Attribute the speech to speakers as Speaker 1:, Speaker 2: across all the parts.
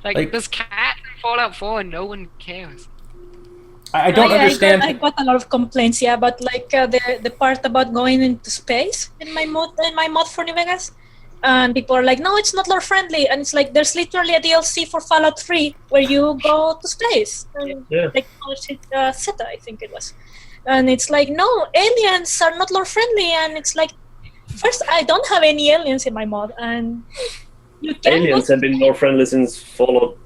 Speaker 1: Like there's cat in Fallout 4 and no one cares.
Speaker 2: I don't understand.
Speaker 3: I got a lot of complaints, but like the part about going into space in my mod for New Vegas, and people are like, no, it's not lore friendly, and it's like there's literally a DLC for Fallout 3 where you go to space, and like Zeta, I think it was, and it's like, no, aliens are not lore friendly, and it's like, first, I don't have any aliens in my mod, and you can
Speaker 4: aliens have been lore friendly since Fallout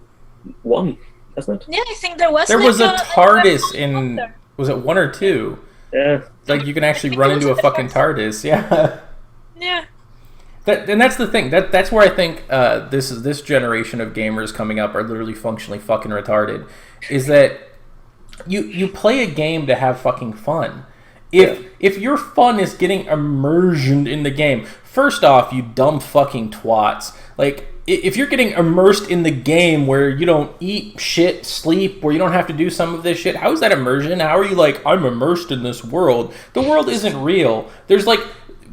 Speaker 4: 1. It?
Speaker 3: Yeah, I think there was.
Speaker 2: There
Speaker 3: like
Speaker 2: was a TARDIS in. Was it 1 or 2?
Speaker 4: Yeah.
Speaker 2: Like you can actually run into a fucking TARDIS. Yeah.
Speaker 3: Yeah.
Speaker 2: And that's the thing. That's where I think this generation of gamers coming up are literally functionally fucking retarded. Is that you play a game to have fucking fun. If your fun is getting immersion in the game, first off, you dumb fucking twats. Like, if you're getting immersed in the game where you don't eat, shit, sleep, where you don't have to do some of this shit, how is that immersion? How are you like, I'm immersed in this world? The world isn't real. There's like,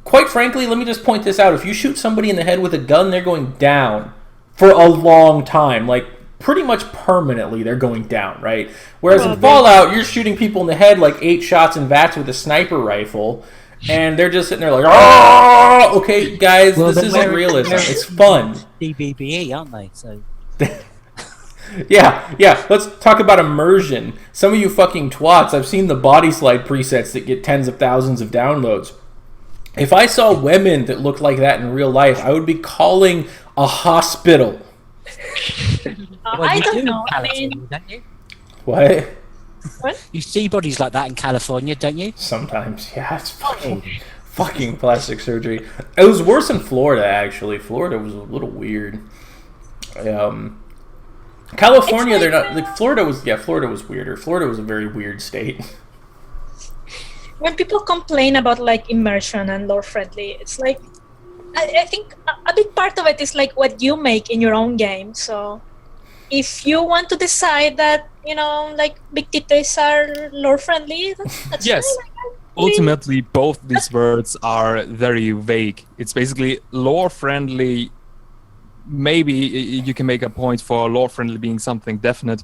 Speaker 2: quite frankly, let me just point this out. If you shoot somebody in the head with a gun, they're going down for a long time. Like, pretty much permanently, they're going down, right? Whereas in Fallout, you're shooting people in the head like 8 shots in VATS with a sniper rifle. And they're just sitting there like, oh, okay, guys, this isn't realism. It's fun.
Speaker 5: DBBE, aren't they? So.
Speaker 2: yeah. Let's talk about immersion. Some of you fucking twats, I've seen the body slide presets that get tens of thousands of downloads. If I saw women that looked like that in real life, I would be calling a hospital.
Speaker 3: I don't know. I mean,
Speaker 5: don't you?
Speaker 2: What?
Speaker 3: What?
Speaker 5: You see bodies like that in California, don't you?
Speaker 2: Sometimes, yeah. It's fucking plastic surgery. It was worse in Florida, actually. Florida was a little weird. California, they're not like Florida was. Yeah, Florida was weirder. Florida was a very weird state.
Speaker 3: When people complain about like immersion and lore friendly, it's like I think a big part of it is like what you make in your own game. So if you want to decide that, you know, like big titties are lore friendly, that's
Speaker 6: yes.
Speaker 3: fine.
Speaker 6: Ultimately, both these words are very vague. It's basically lore friendly. Maybe you can make a point for lore friendly being something definite,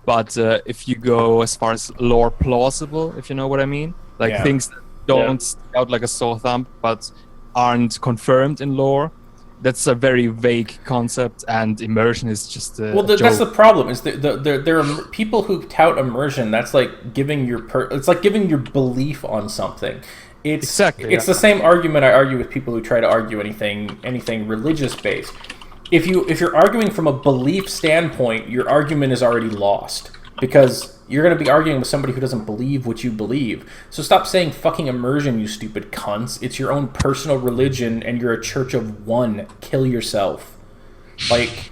Speaker 6: but if you go as far as lore plausible, if you know what I mean, like things that don't stick out like a sore thumb but aren't confirmed in lore, that's a very vague concept, and immersion is just a joke.
Speaker 2: That's the problem. Is there are people who tout immersion. That's like giving it's like giving your belief on something. It's the same argument I argue with people who try to argue anything religious based. If you're arguing from a belief standpoint, your argument is already lost because you're going to be arguing with somebody who doesn't believe what you believe. So stop saying fucking immersion, you stupid cunts. It's your own personal religion, and you're a church of one. Kill yourself. Like,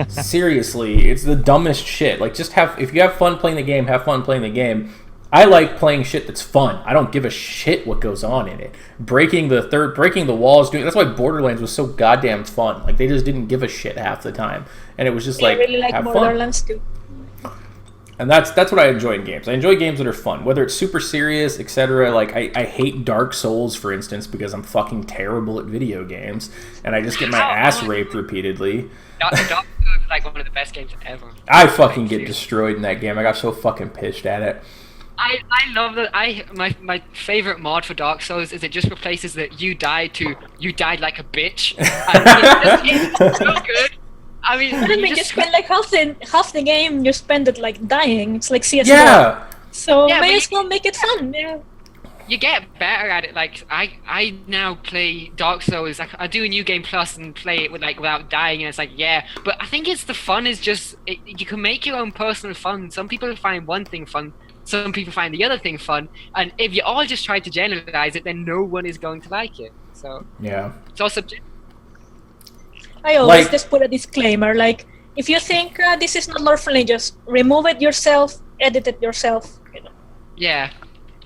Speaker 2: seriously, it's the dumbest shit. Like, if you have fun playing the game, have fun playing the game. I like playing shit that's fun. I don't give a shit what goes on in it. Breaking the walls, that's why Borderlands was so goddamn fun. Like, they just didn't give a shit half the time, and it was just
Speaker 3: I really like
Speaker 2: have
Speaker 3: Borderlands too.
Speaker 2: And that's what I enjoy in games. I enjoy games that are fun, whether it's super serious, etc. Like I hate Dark Souls, for instance, because I'm fucking terrible at video games, and I just get my ass raped repeatedly.
Speaker 1: Dark Souls is like one of the best games ever.
Speaker 2: I fucking get destroyed in that game. I got so fucking pissed at it.
Speaker 1: I love that. My favorite mod for Dark Souls is it just replaces that you died like a bitch. And it's so good. I mean,
Speaker 3: you spend like half the game. You spend it like dying. It's like CS:GO.
Speaker 2: Yeah.
Speaker 3: So may as well make it fun. Yeah.
Speaker 1: You get better at it. Like I now play Dark Souls. I do a new game plus and play it without dying, and it's like but I think it's the fun is just you can make your own personal fun. Some people find one thing fun. Some people find the other thing fun, and if you all just try to generalize it, then no one is going to like it. So
Speaker 2: yeah,
Speaker 1: it's all subjective.
Speaker 3: I always just put a disclaimer, like if you think this is not lore friendly, just remove it yourself, edit it yourself. You know.
Speaker 1: Yeah.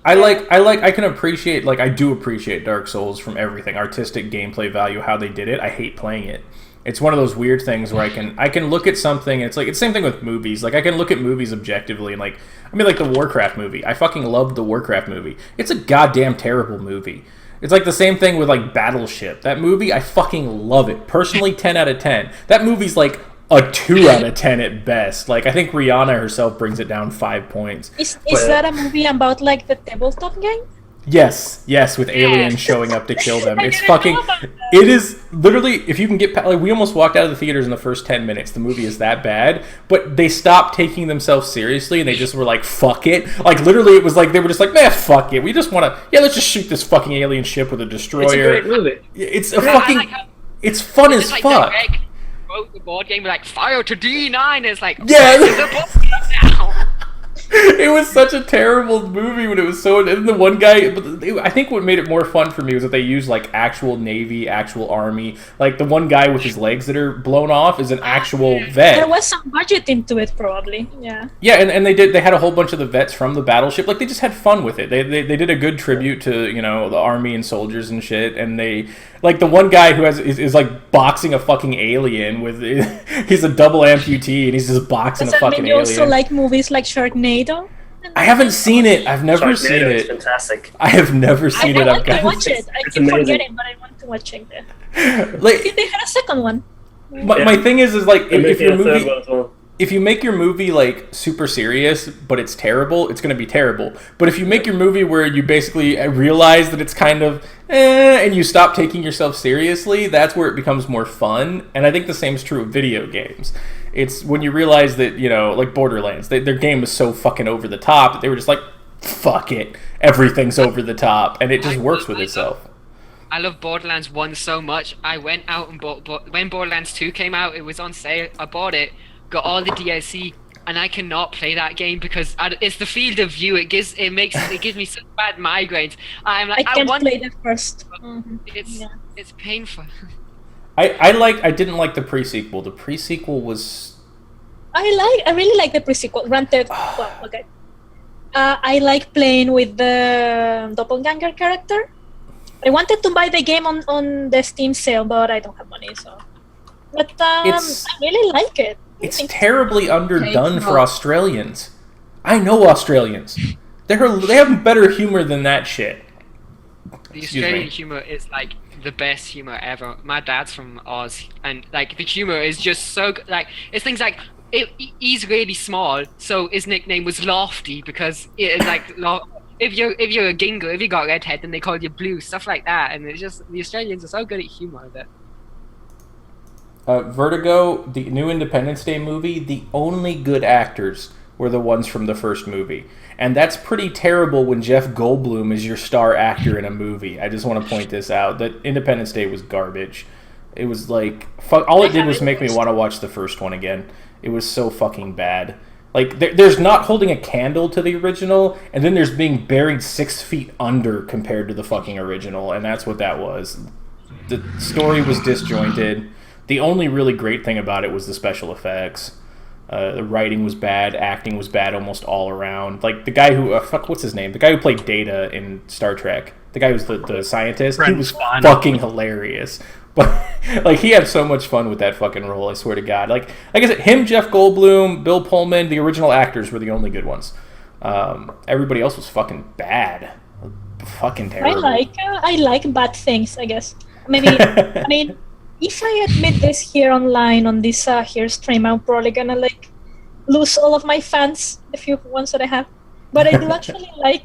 Speaker 2: I can appreciate, I do appreciate Dark Souls from everything, artistic gameplay value, how they did it. I hate playing it. It's one of those weird things where I can look at something, and it's the same thing with movies. Like, I can look at movies objectively, and like the Warcraft movie. I fucking loved the Warcraft movie. It's a goddamn terrible movie. It's like the same thing with like Battleship. That movie, I fucking love it. Personally, 10 out of 10. That movie's like a 2 out of 10 at best. Like, I think Rihanna herself brings it down 5 points.
Speaker 3: Is that a movie about like the tabletop game?
Speaker 2: Yes, with aliens showing up to kill them.
Speaker 3: I
Speaker 2: It's
Speaker 3: didn't
Speaker 2: fucking.
Speaker 3: know about that.
Speaker 2: It is literally, if you can get like, we almost walked out of the theaters in the first 10 minutes. The movie is that bad, but they stopped taking themselves seriously and they just were like, "Fuck it!" Like literally, it was like they were just like, "Man, fuck it. We just want to, let's just shoot this fucking alien ship with a destroyer."
Speaker 4: It's a great movie.
Speaker 2: It's a fucking.
Speaker 1: like how-
Speaker 2: It's fun as
Speaker 1: like
Speaker 2: fuck.
Speaker 1: Greg wrote the board game like fire to D9. It's like
Speaker 2: Yeah.
Speaker 1: "Fire to the board game now."
Speaker 2: It was such a terrible movie when it was so. And the one guy, I think what made it more fun for me was that they used like actual Navy, actual Army. Like the one guy with his legs that are blown off is an actual vet.
Speaker 3: There was some budget into it, probably. Yeah.
Speaker 2: Yeah, and they had a whole bunch of the vets from the battleship. Like they just had fun with it. They did a good tribute to the Army and soldiers and shit. And they like the one guy who is like boxing a fucking alien with he's a double amputee and he's just boxing
Speaker 3: Does
Speaker 2: a
Speaker 3: that
Speaker 2: fucking
Speaker 3: mean you also
Speaker 2: alien.
Speaker 3: like movies like Sharknado?
Speaker 2: I haven't seen it. I've never seen
Speaker 4: Sharknado is
Speaker 2: it.
Speaker 4: fantastic.
Speaker 2: I have never seen it.
Speaker 3: I
Speaker 2: I've
Speaker 3: want to
Speaker 2: got
Speaker 3: watch it. I
Speaker 4: It's
Speaker 3: keep
Speaker 4: amazing.
Speaker 3: forgetting, but I want to watch it.
Speaker 2: like
Speaker 3: They had a second one.
Speaker 2: my thing is like
Speaker 4: And
Speaker 2: if
Speaker 4: maybe
Speaker 2: your
Speaker 4: a third
Speaker 2: movie.
Speaker 4: one as well.
Speaker 2: If you make your movie like super serious, but it's terrible, it's going to be terrible. But if you make your movie where you basically realize that it's kind of and you stop taking yourself seriously, that's where it becomes more fun. And I think the same is true of video games. It's when you realize that, like Borderlands, their game was so fucking over the top that they were just like, fuck it, everything's over the top, and it just works with itself.
Speaker 1: I love Borderlands 1 so much. I went out and bought when Borderlands 2 came out, it was on sale. I bought it, got all the DLC, and I cannot play that game because it's the field of view. It gives me such bad migraines. I'm like,
Speaker 3: I can't
Speaker 1: want
Speaker 3: play the first. Mhm.
Speaker 1: it's painful.
Speaker 2: I didn't like the pre-sequel. The pre-sequel was...
Speaker 3: I really like the pre-sequel. Granted, well, okay. I like playing with the doppelganger character. I wanted to buy the game on the Steam sale, but I don't have money, so. But I really like it.
Speaker 2: It's terribly underdone for Australians. I know Australians. They have better humor than that shit.
Speaker 1: The
Speaker 2: Excuse
Speaker 1: Australian
Speaker 2: me.
Speaker 1: humor is like the best humor ever. My dad's from Oz, and like the humor is just so good. Like it's things like he's really small, so his nickname was Lofty because it is like if you're a gingo, if you got a red head, then they call you Blue, stuff like that. And it's just the Australians are so good at humor that.
Speaker 2: Vertigo, the new Independence Day movie, the only good actors were the ones from the first movie. And that's pretty terrible when Jeff Goldblum is your star actor in a movie. I just want to point this out. That Independence Day was garbage. It was like... all it did was make me want to watch the first one again. It was so fucking bad. Like, there's not holding a candle to the original, and then there's being buried 6 feet under compared to the fucking original, and that's what that was. The story was disjointed. The only really great thing about it was the special effects. The writing was bad, acting was bad almost all around. Like, the guy who... what's his name? The guy who played Data in Star Trek. The guy who was the scientist. He was fucking hilarious. But, like, he had so much fun with that fucking role, I swear to God. Like I said, him, Jeff Goldblum, Bill Pullman, the original actors were the only good ones. Everybody else was fucking bad. Fucking terrible.
Speaker 3: I like bad things, I guess. Maybe, I mean... If I admit this here online on this here stream, I'm probably gonna like lose all of my fans, the few ones that I have. But I do actually I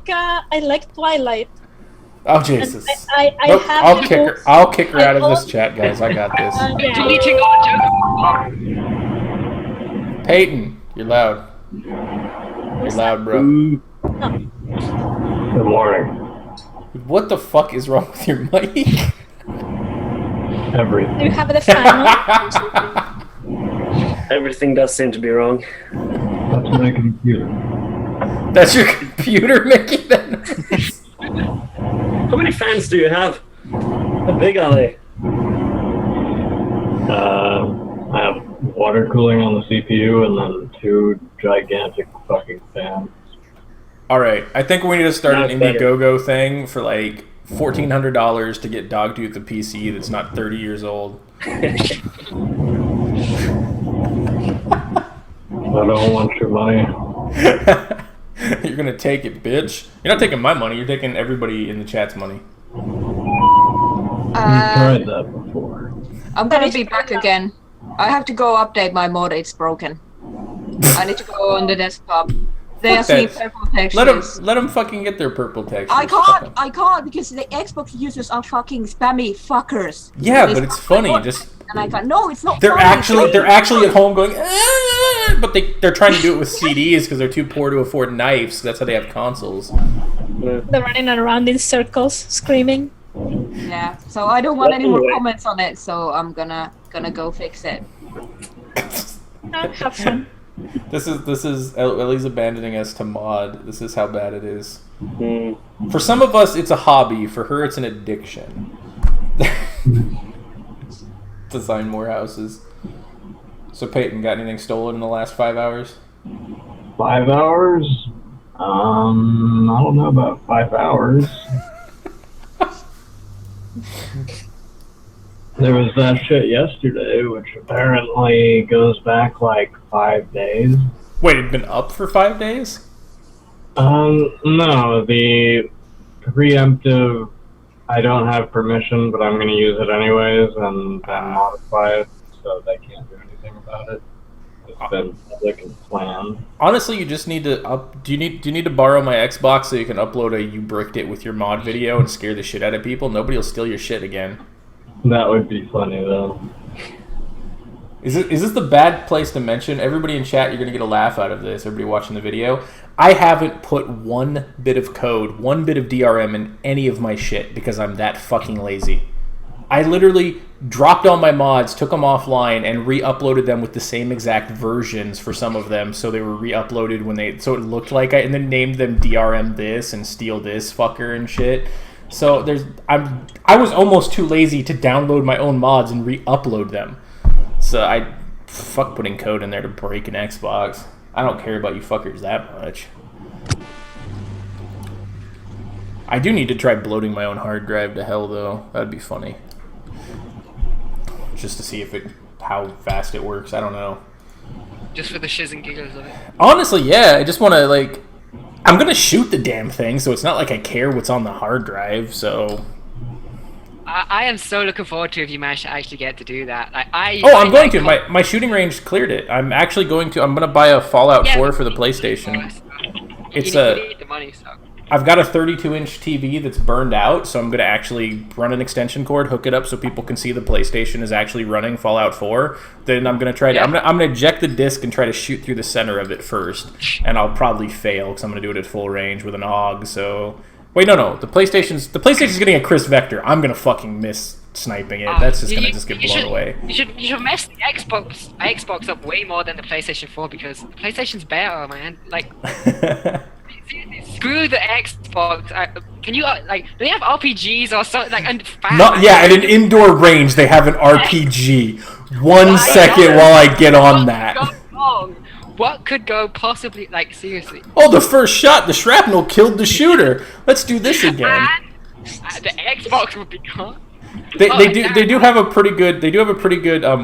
Speaker 3: like Twilight.
Speaker 2: Oh Jesus!
Speaker 3: I
Speaker 2: Nope,
Speaker 3: have
Speaker 2: I'll
Speaker 3: the
Speaker 2: kick her.
Speaker 3: books.
Speaker 2: I'll kick her
Speaker 3: I
Speaker 2: out of this
Speaker 3: own-
Speaker 2: chat, guys. I got this.
Speaker 3: Yeah.
Speaker 1: Deleting all jokes.
Speaker 2: Peyton, you're loud. You're loud, bro.
Speaker 4: Good morning.
Speaker 2: What the fuck is wrong with your mic?
Speaker 4: Everything.
Speaker 3: Do you have the fan on?
Speaker 4: Everything does seem to be wrong.
Speaker 7: That's my computer.
Speaker 2: That's your computer making that noise.
Speaker 4: How many fans do you have? How big are they?
Speaker 7: I have water cooling on the CPU and then 2 gigantic fucking fans.
Speaker 2: All right, I think we need to start
Speaker 4: That's
Speaker 2: an
Speaker 4: better.
Speaker 2: Indiegogo thing for like $1,400 to get Dogtooth a PC that's not 30 years old.
Speaker 7: I don't want your money.
Speaker 2: You're gonna take it, bitch. You're not taking my money. You're taking everybody in the chat's money.
Speaker 7: You've tried that before.
Speaker 8: I'm gonna be back again. I have to go update my mod. It's broken. I need to go on the desktop. They
Speaker 2: Fuck
Speaker 8: are seeing
Speaker 2: that.
Speaker 8: purple textures.
Speaker 2: Let them fucking get their purple textures.
Speaker 8: I can't because the Xbox users are fucking spammy fuckers.
Speaker 2: Yeah,
Speaker 8: They
Speaker 2: but it's
Speaker 8: spam
Speaker 2: funny.
Speaker 8: my mod,
Speaker 2: Just
Speaker 8: and I can't. No, it's not.
Speaker 2: they're
Speaker 8: funny.
Speaker 2: actually at home going, but they're trying to do it with CDs because they're too poor to afford knives. That's how they have consoles.
Speaker 3: They're running around in circles, screaming.
Speaker 8: Yeah. So I don't want any more comments on it. So I'm gonna go fix it.
Speaker 3: Have fun.
Speaker 2: This is Ellie's abandoning us to mod. This is how bad it is. For some of us, it's a hobby. For her, it's an addiction. Design more houses. So Peyton, got anything stolen in the last 5 hours?
Speaker 7: 5 hours? I don't know about 5 hours. There was that shit yesterday, which apparently goes back like 5 days.
Speaker 2: Wait, it'd been up for 5 days?
Speaker 7: No, the preemptive, I don't have permission, but I'm going to use it anyways, and then modify it, so they can't do anything about it. It's been public and planned.
Speaker 2: Honestly, you just need to do you need to borrow my Xbox so you can upload a "you bricked it" with your mod video and scare the shit out of people? Nobody will steal your shit again.
Speaker 7: That would be funny, though.
Speaker 2: Is this the bad place to mention? Everybody in chat, you're going to get a laugh out of this, everybody watching the video. I haven't put one bit of code, one bit of DRM in any of my shit because I'm that fucking lazy. I literally dropped all my mods, took them offline, and re-uploaded them with the same exact versions for some of them, so they were re-uploaded so it looked like and then named them DRM this and steal this fucker and shit. So I was almost too lazy to download my own mods and re-upload them. So fuck putting code in there to break an Xbox. I don't care about you fuckers that much. I do need to try bloating my own hard drive to hell though. That'd be funny. Just to see how fast it works. I don't know.
Speaker 1: Just for the shiz and giggles of it.
Speaker 2: Honestly, yeah. I just want to I'm gonna shoot the damn thing, so it's not like I care what's on the hard drive. So
Speaker 1: I am so looking forward to if you manage to actually get to do that.
Speaker 2: I'm going to. My shooting range cleared it. I'm actually going to. I'm gonna buy a Fallout 4 for the PlayStation.
Speaker 1: You need the money, so.
Speaker 2: I've got a 32-inch TV that's burned out, so I'm going to actually run an extension cord, hook it up so people can see the PlayStation is actually running Fallout 4. Then I'm going to try to... I'm going to eject the disc and try to shoot through the center of it first. And I'll probably fail because I'm going to do it at full range with an AUG, so... Wait, no. The PlayStation's getting a Chris Vector. I'm going to fucking miss sniping it. That's just going to just get blown away.
Speaker 1: You should mess the Xbox up way more than the PlayStation 4 because the PlayStation's better, man. Screw the Xbox. Can you do they have RPGs or something
Speaker 2: at an indoor range they have an RPG. 1 second while I get on that.
Speaker 1: What could go possibly seriously?
Speaker 2: Oh, the first shot, the shrapnel killed the shooter. Let's do this again.
Speaker 1: And the Xbox would be gone.
Speaker 2: They do have a pretty good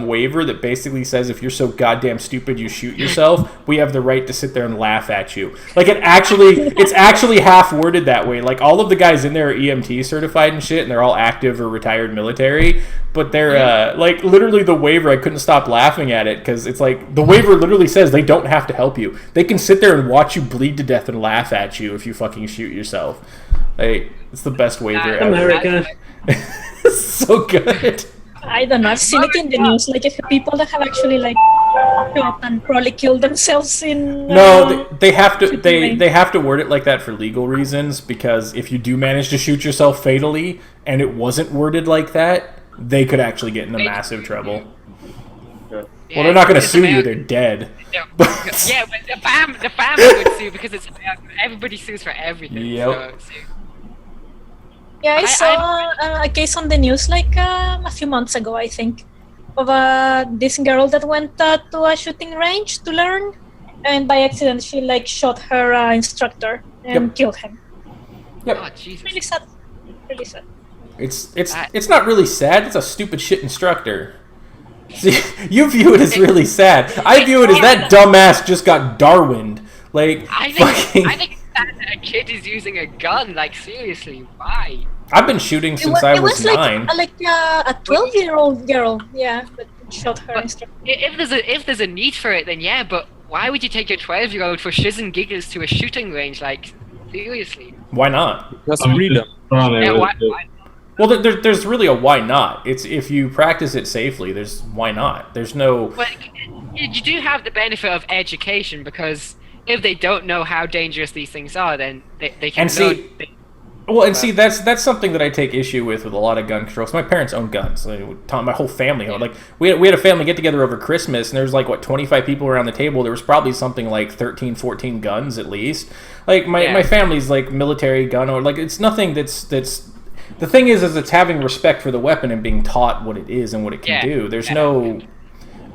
Speaker 2: waiver that basically says if you're so goddamn stupid you shoot yourself, we have the right to sit there and laugh at you. It's actually half worded that way. Like all of the guys in there are EMT certified and shit, and they're all active or retired military. But they're literally the waiver. I couldn't stop laughing at it because it's like the waiver literally says they don't have to help you. They can sit there and watch you bleed to death and laugh at you if you fucking shoot yourself. It's the best waiver ever.
Speaker 4: America.
Speaker 2: So good.
Speaker 3: I don't know. I've seen it in the news. If people that have actually shot and probably killed themselves in.
Speaker 2: No, they have to. They have to word it like that for legal reasons because if you do manage to shoot yourself fatally and it wasn't worded like that, they could actually get into massive trouble. Well, they're not going to sue you; they're dead.
Speaker 1: Yeah, but the family would sue because everybody sues for everything.
Speaker 2: Yep.
Speaker 1: So.
Speaker 3: Yeah, I saw a case on the news a few months ago, I think, of this girl that went to a shooting range to learn, and by accident she shot her instructor and killed him.
Speaker 2: Yep.
Speaker 1: Oh, Jesus.
Speaker 3: Really sad. Really sad.
Speaker 2: It's not really sad. It's a stupid shit instructor. See, you view it as really sad. I view it as that dumbass just got Darwined.
Speaker 1: I think that a kid is using a gun. Seriously, why?
Speaker 2: I've been shooting since I was 9.
Speaker 3: A 12-year-old girl, yeah. But Shot her
Speaker 1: But
Speaker 3: instructor.
Speaker 1: if there's a need for it, then yeah. But why would you take your 12-year-old for shiz and giggles to a shooting range? Like, seriously?
Speaker 2: Why not?
Speaker 6: Just
Speaker 7: I mean,
Speaker 6: freedom.
Speaker 7: it's fun. It
Speaker 1: Yeah,
Speaker 7: was
Speaker 1: why?
Speaker 7: just-
Speaker 2: Well, there's really a why not. It's if you practice it safely. There's why not. There's no.
Speaker 1: Well, you do have the benefit of education because if they don't know how dangerous these things are, then they can
Speaker 2: And see-
Speaker 1: learn.
Speaker 2: Well, and see, that's something that I take issue with a lot of gun controls. My parents own guns. Like, my whole family owned. Like we had a family get together over Christmas, and there was like 25 people around the table. There was probably something like 13, 14 guns at least. Like my family's like military gun or like it's nothing that's. The thing is it's having respect for the weapon and being taught what it is and what it can do. There's no.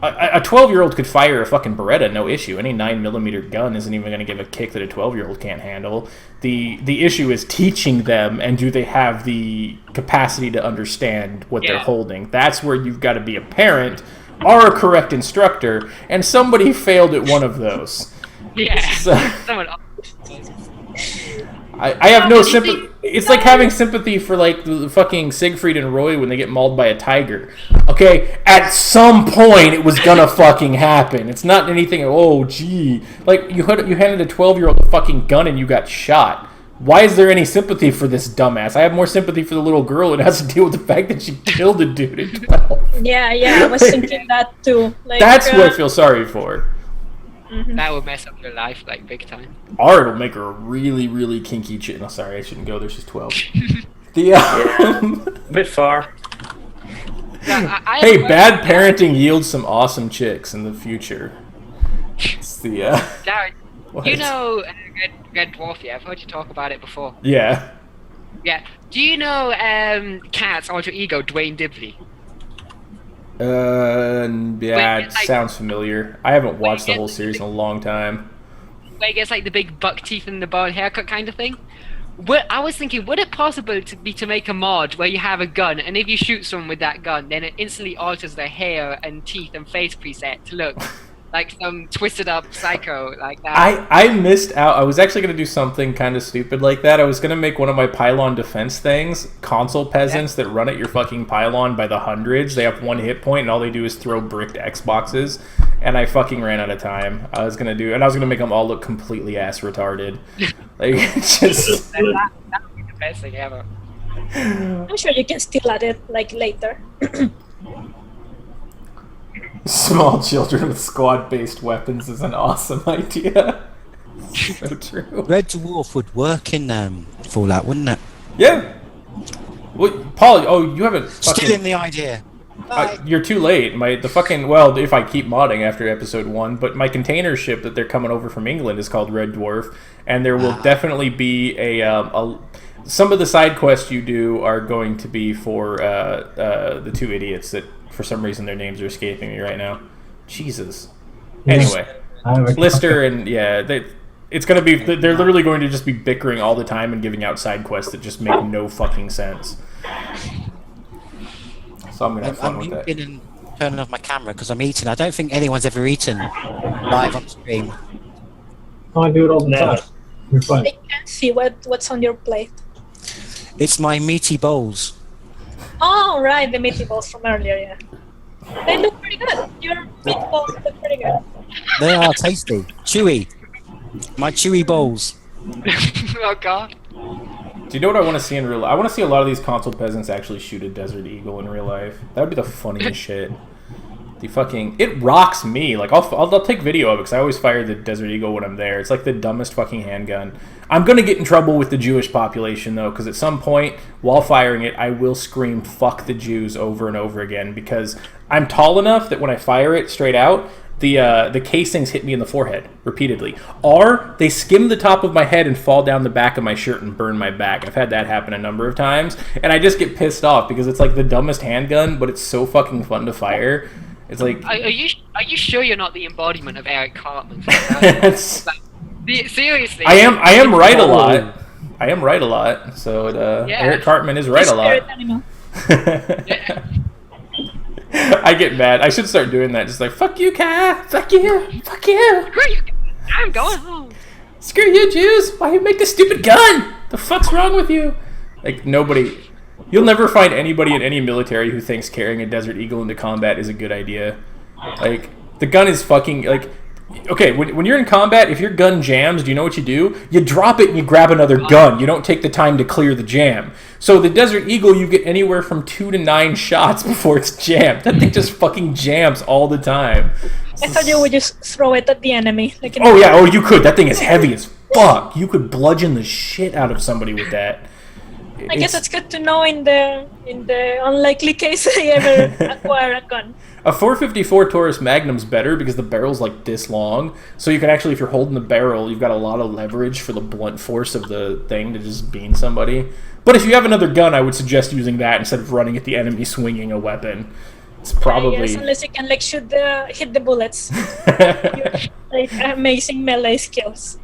Speaker 2: A 12-year-old could fire a fucking Beretta, no issue. Any 9mm gun isn't even going to give a kick that a 12-year-old can't handle. The issue is teaching them, and do they have the capacity to understand what they're holding? That's where you've got to be a parent or a correct instructor, and somebody failed at one of those.
Speaker 1: Yeah.
Speaker 2: So,
Speaker 1: Someone.
Speaker 2: I have no sympathy. It's like having sympathy for like the fucking Siegfried and Roy when they get mauled by a tiger. Okay, at some point it was gonna fucking happen. It's not anything. Oh gee, like you handed a 12-year-old a fucking gun and you got shot. Why is there any sympathy for this dumbass? I have more sympathy for the little girl that has to deal with the fact that she killed a dude at 12.
Speaker 3: Yeah, I was thinking that too. Like,
Speaker 2: That's what I feel sorry for.
Speaker 1: That would mess up your life like big time.
Speaker 2: Or it'll make her a really, really kinky chick. No, sorry, I shouldn't go there. She's 12. The
Speaker 4: A bit far.
Speaker 1: I
Speaker 2: hey, bad parenting yields some awesome chicks in the future. It's the
Speaker 1: Jared,
Speaker 2: what?
Speaker 1: you know Red Dwarf, yeah? I've heard you talk about it before.
Speaker 2: Yeah.
Speaker 1: Yeah. Do you know Cat's alter ego, Dwayne Dibley?
Speaker 2: Yeah, it
Speaker 1: it's like-
Speaker 2: sounds familiar. I haven't watched the
Speaker 1: it's
Speaker 2: whole
Speaker 1: like-
Speaker 2: series in a long time.
Speaker 1: Where he gets like the big buck teeth and the bald haircut kind of thing? I was thinking, would it possible to make a mod where you have a gun, and if you shoot someone with that gun, then it instantly alters their hair and teeth and face preset to look like some twisted up psycho like that?
Speaker 2: I missed out. I was actually going to do something kind of stupid like that. I was going to make one of my pylon defense things. Console peasants that run at your fucking pylon by the hundreds. They have one hit point and all they do is throw bricked Xboxes. And I fucking ran out of time. I was going to make them all look completely ass retarded. Like, just...
Speaker 1: That would be the best thing ever.
Speaker 3: I'm sure you can still add it like later.
Speaker 2: Small children with squad-based weapons is an awesome idea. So true.
Speaker 5: Red Dwarf would work in Fallout, wouldn't it?
Speaker 2: Yeah. Well, Paul, you haven't
Speaker 5: Stealing
Speaker 2: fucking...
Speaker 5: the idea.
Speaker 2: you're too late. Well, if I keep modding after episode 1, but my container ship that they're coming over from England is called Red Dwarf, and there will definitely be a some of the side quests you do are going to be for the two idiots that for some reason their names are escaping me right now. Jesus. Anyway, Lister and it's going to be they're literally going to just be bickering all the time and giving out side quests that just make no fucking sense. So I'm going to have fun with that.
Speaker 5: muting and turning off my camera because I'm eating. I don't think anyone's ever eaten live on stream.
Speaker 7: Oh, I do it all the time. You're fine.
Speaker 3: I can see what's on your plate.
Speaker 5: It's my meaty bowls.
Speaker 3: Oh, right, the meatballs from earlier, yeah. They look pretty good. Your meatballs look pretty good.
Speaker 5: They are tasty. Chewy. My chewy bowls.
Speaker 1: Oh god.
Speaker 2: Do you know what I want to see in real life? I want to see a lot of these console peasants actually shoot a desert eagle in real life. That would be the funniest shit. It rocks me. Like I'll take video of it because I always fire the desert eagle when I'm there. It's like the dumbest fucking handgun. I'm gonna get in trouble with the Jewish population though, because at some point while firing it, I will scream "fuck the Jews" over and over again because I'm tall enough that when I fire it straight out, the casings hit me in the forehead repeatedly, or they skim the top of my head and fall down the back of my shirt and burn my back. I've had that happen a number of times, and I just get pissed off because it's like the dumbest handgun, but it's so fucking fun to fire. It's like,
Speaker 1: Are you sure you're not the embodiment of Eric Cartman?
Speaker 2: it's,
Speaker 1: Seriously.
Speaker 2: I am right a lot. I am right a lot. So Eric Cartman is right a
Speaker 3: Spirit
Speaker 2: lot.
Speaker 3: animal.
Speaker 1: Yeah.
Speaker 2: I get mad. I should start doing that. Just like, fuck you, Kai. Fuck you. Fuck you.
Speaker 1: Screw you. I'm going home.
Speaker 2: Screw you, Jews. Why you make this stupid gun? The fuck's wrong with you? Like, nobody You'll never find anybody in any military who thinks carrying a Desert Eagle into combat is a good idea. Like, the gun is fucking, like... Okay, when you're in combat, if your gun jams, do you know what you do? You drop it and you grab another gun. You don't take the time to clear the jam. So the Desert Eagle, you get anywhere from 2 to 9 shots before it's jammed. That thing just fucking jams all the time.
Speaker 3: I thought you would just throw it at the enemy. Like
Speaker 2: Oh yeah, you could. That thing is heavy as fuck. You could bludgeon the shit out of somebody with that.
Speaker 3: I guess it's good to know in the unlikely case I ever acquire a gun.
Speaker 2: A 454 Taurus Magnum's better because the barrel's like this long, so you can actually, if you're holding the barrel, you've got a lot of leverage for the blunt force of the thing to just bean somebody. But if you have another gun, I would suggest using that instead of running at the enemy swinging a weapon. It's probably...
Speaker 3: Yes, unless you can like hit the bullets. Like amazing melee skills.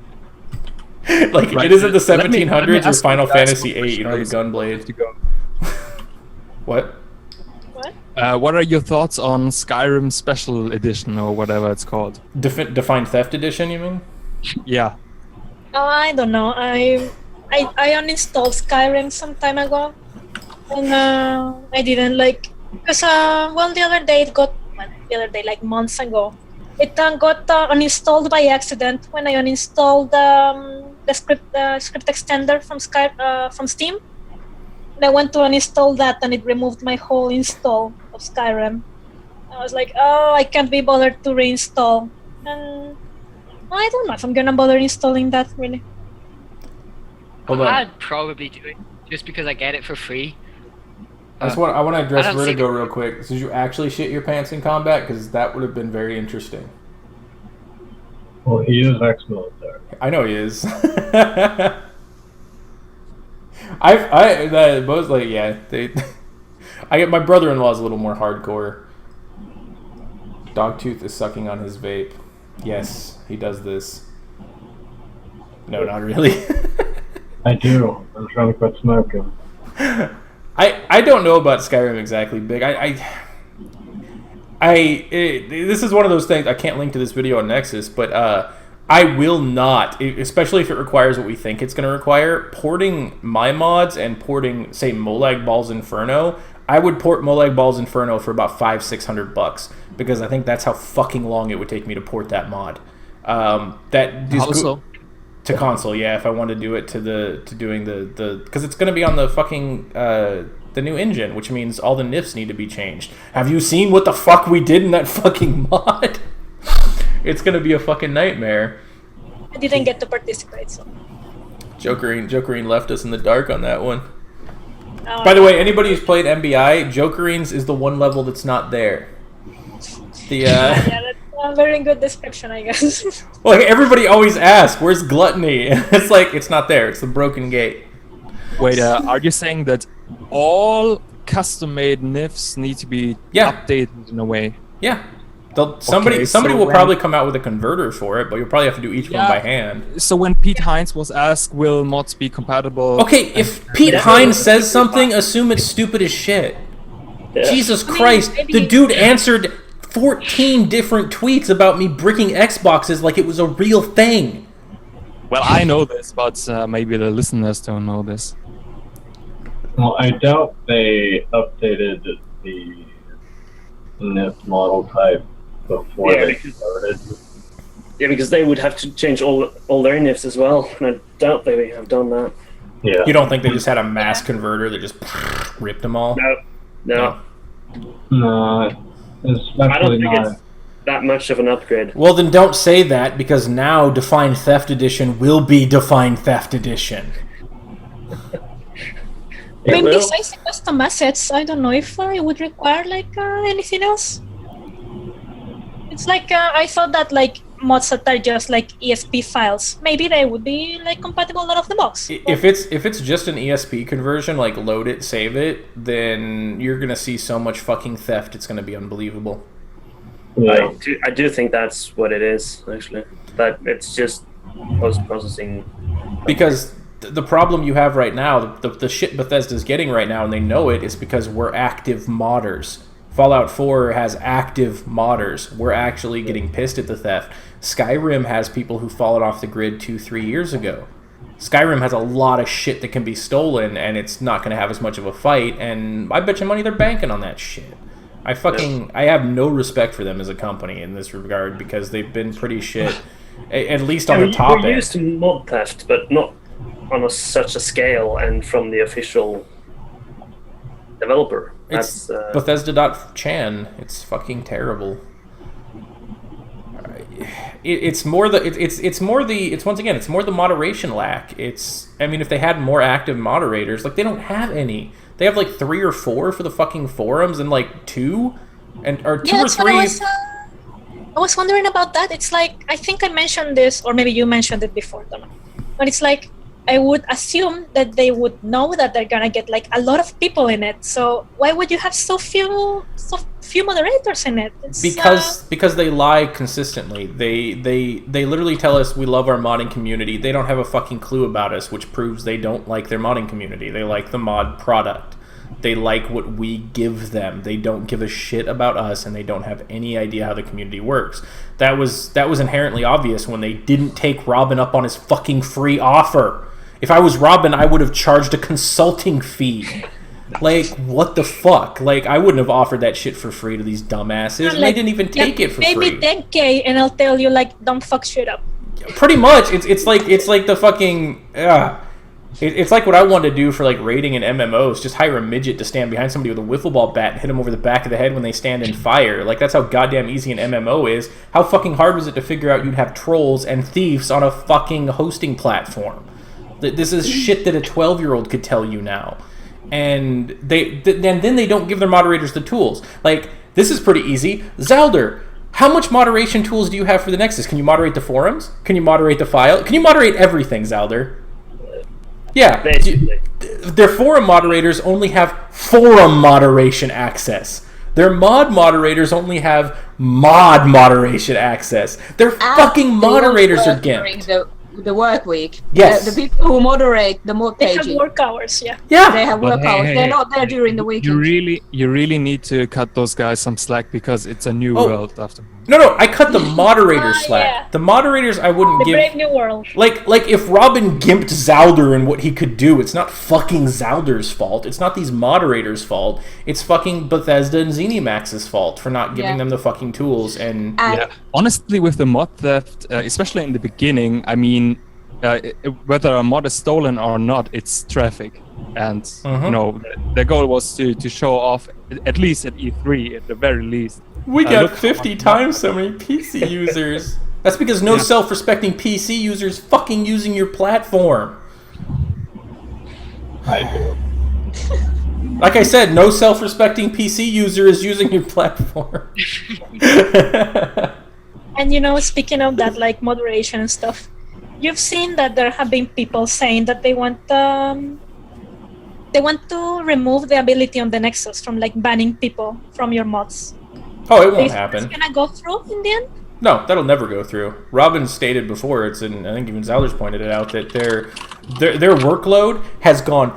Speaker 2: Like,
Speaker 6: Right.
Speaker 2: it isn't the
Speaker 6: Let me
Speaker 2: 1700s or
Speaker 6: ask
Speaker 2: Final
Speaker 6: you guys
Speaker 2: Fantasy
Speaker 6: one
Speaker 2: 8, you know, the
Speaker 6: question.
Speaker 2: gun blade.
Speaker 6: To go.
Speaker 2: What?
Speaker 6: What are your thoughts on Skyrim Special Edition or whatever it's called?
Speaker 2: Define Theft Edition, you mean?
Speaker 6: Yeah.
Speaker 3: I don't know. I uninstalled Skyrim some time ago, and I didn't like because the other day like months ago, it got uninstalled by accident when I uninstalled the script extender from Steam. And I went to uninstall that, and it removed my whole install of Skyrim. I was like, oh, I can't be bothered to reinstall. And I don't know if I'm gonna bother installing that, really.
Speaker 2: Hold on.
Speaker 1: I'd probably do it just because I get it for free.
Speaker 2: I want to address
Speaker 1: I don't see
Speaker 2: Vertigo
Speaker 1: the-
Speaker 2: real quick. Did you actually shit your pants in combat? Because that would have been very interesting.
Speaker 7: Well, he is ex-military.
Speaker 2: I know he is. I both like, yeah, I get my brother-in-law is a little more hardcore. Dogtooth is sucking on his vape. Yes, he does this. No, not really.
Speaker 7: I do. I'm trying to quit smoking.
Speaker 2: I don't know about Skyrim exactly, Big. This is one of those things, I can't link to this video on Nexus, but I will not, especially if it requires what we think it's going to require, porting my mods and porting, say, Molag Ball's Inferno. I would port Molag Ball's Inferno for about $500-600 because I think that's how fucking long it would take me to port that mod. That is
Speaker 6: Also,
Speaker 2: to console, yeah. If I want to do it doing the because it's going to be on the fucking the new engine, which means all the nifs need to be changed. Have you seen what the fuck we did in that fucking mod? It's going to be a fucking nightmare.
Speaker 3: I didn't get to participate, so.
Speaker 2: Jokerine left us in the dark on that one.
Speaker 3: Oh,
Speaker 2: By the way, anybody who's played MBI, Jokerine's is the one level that's not there.
Speaker 3: yeah, that's a very good description, I guess.
Speaker 2: Well, everybody always asks, "Where's Gluttony?" It's like it's not there. It's the broken gate.
Speaker 6: wait, are you saying that all custom-made NIFs need to be
Speaker 2: Yeah.
Speaker 6: updated in a way?
Speaker 2: Yeah. Somebody
Speaker 6: so
Speaker 2: will
Speaker 6: when-
Speaker 2: probably come out with a converter for it, but you'll probably have to do each one
Speaker 6: Yeah.
Speaker 2: by hand.
Speaker 6: So when Pete Hines was asked, will mods be compatible?
Speaker 2: Okay, if Pete Hines says something, assume it's stupid as shit.
Speaker 4: Yeah.
Speaker 2: Jesus Christ, the dude answered 14 different tweets about me bricking Xboxes like it was a real thing.
Speaker 6: Well, I know this, but maybe the listeners don't know this.
Speaker 7: Well, I doubt they updated the NIF model type before
Speaker 4: Yeah,
Speaker 7: they
Speaker 4: because-
Speaker 7: started.
Speaker 4: Yeah, because they would have to change all their nifs as well, and I doubt they have done that.
Speaker 7: Yeah.
Speaker 2: You don't think they just had a mass converter that just ripped them all?
Speaker 4: No,
Speaker 7: No,
Speaker 4: I
Speaker 7: especially
Speaker 4: don't think
Speaker 7: not.
Speaker 4: it's that much of an upgrade.
Speaker 2: Well, then don't say that, because now Define Theft Edition will be Define Theft Edition.
Speaker 3: I mean,
Speaker 4: Well-
Speaker 3: besides the custom assets, I don't know if it would require like anything else. It's like I thought that like mods that are just like ESP files, maybe they would be like compatible out of the box.
Speaker 2: If it's just an ESP conversion, like load it, save it, then you're gonna see so much fucking theft, it's gonna be unbelievable.
Speaker 7: Yeah.
Speaker 4: I do think that's what it is, actually. That it's just post-processing.
Speaker 2: Because the problem you have right now, the shit Bethesda's getting right now, and they know it, is because we're active modders. Fallout 4 has active modders. We're actually getting pissed at the theft. Skyrim has people who fallen off the grid 2-3 years ago. Skyrim has a lot of shit that can be stolen, and it's not going to have as much of a fight, and I bet you money they're banking on that shit. I have no respect for them as a company in this regard, because they've been pretty shit, at least on the top end.
Speaker 4: We're used to mod theft, but not on such a scale and from the official developer.
Speaker 2: It's Bethesda.chan. It's fucking terrible. It's more the moderation lack. If they had more active moderators, like, they don't have any. They have like 3 or 4 for the fucking forums, and like 2 or 3.
Speaker 3: I was wondering about that. It's like, I think I mentioned this, or maybe you mentioned it before, don't know. But it's like, I would assume that they would know that they're gonna get like a lot of people in it. So why would you have so few moderators in it?
Speaker 2: Because they lie consistently. They literally tell us we love our modding community. They don't have a fucking clue about us, which proves they don't like their modding community. They like the mod product. They like what we give them. They don't give a shit about us, and they don't have any idea how the community works. That was inherently obvious when they didn't take Robin up on his fucking free offer. If I was Robin, I would have charged a consulting fee. Like, what the fuck? Like, I wouldn't have offered that shit for free to these dumbasses, and they didn't even take it for free.
Speaker 3: Maybe 10K, and I'll tell you, like, don't fuck shit up.
Speaker 2: Pretty much. It's like the fucking... It's like what I wanted to do for like raiding in MMOs, just hire a midget to stand behind somebody with a wiffle ball bat and hit them over the back of the head when they stand in fire. Like, that's how goddamn easy an MMO is. How fucking hard was it to figure out you'd have trolls and thieves on a fucking hosting platform? This is shit that a 12-year-old could tell you now. And then they don't give their moderators the tools. Like, this is pretty easy. Zalder, how much moderation tools do you have for the Nexus? Can you moderate the forums? Can you moderate the file? Can you moderate everything, Zalder? Yeah, their forum moderators only have forum moderation access. Their mod moderators only have mod moderation access. Their fucking moderators are gimped.
Speaker 8: The work week.
Speaker 2: Yes.
Speaker 8: The people who moderate the mod
Speaker 3: They
Speaker 8: page.
Speaker 3: have work hours, yeah.
Speaker 2: Yeah.
Speaker 8: They have work hours. They're not there during the weekend.
Speaker 6: You really need to cut those guys some slack, because it's a new world after.
Speaker 2: No, I cut the moderators slack.
Speaker 3: Yeah.
Speaker 2: The moderators I wouldn't
Speaker 3: The
Speaker 2: give...
Speaker 3: Brave New World.
Speaker 2: Like if Robin gimped Zalder and what he could do, it's not fucking Zalder's fault. It's not these moderators' fault. It's fucking Bethesda and ZeniMax's fault for not giving them the fucking tools. And
Speaker 6: honestly, with the mod theft, especially in the beginning, I mean, whether a mod is stolen or not, it's traffic. And you know, their goal was to show off, at least at E3, at the very least.
Speaker 2: We got 50 times so many PC users. That's because no self-respecting PC users fucking using your platform.
Speaker 7: I do.
Speaker 2: Like I said, no self-respecting PC user is using your platform.
Speaker 3: And you know, speaking of that, like moderation and stuff, you've seen that there have been people saying that they want to remove the ability on the Nexus from like banning people from your mods.
Speaker 2: Oh, it won't happen.
Speaker 3: It's gonna go through in the end?
Speaker 2: No, that'll never go through. Robin stated before, and I think even Zalder's pointed it out, that their workload has gone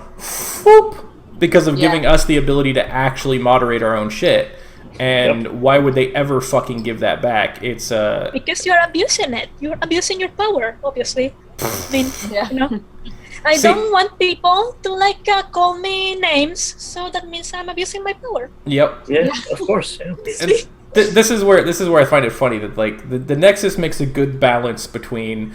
Speaker 2: whoop because of giving us the ability to actually moderate our own shit. And why would they ever fucking give that back? It's
Speaker 3: because you're abusing it. You're abusing your power, obviously. I mean, you know. I don't want people to like call me names, so that means I'm abusing my power.
Speaker 2: Yep.
Speaker 4: Yeah, of course. Yeah.
Speaker 2: This is where I find it funny that like the Nexus makes a good balance between.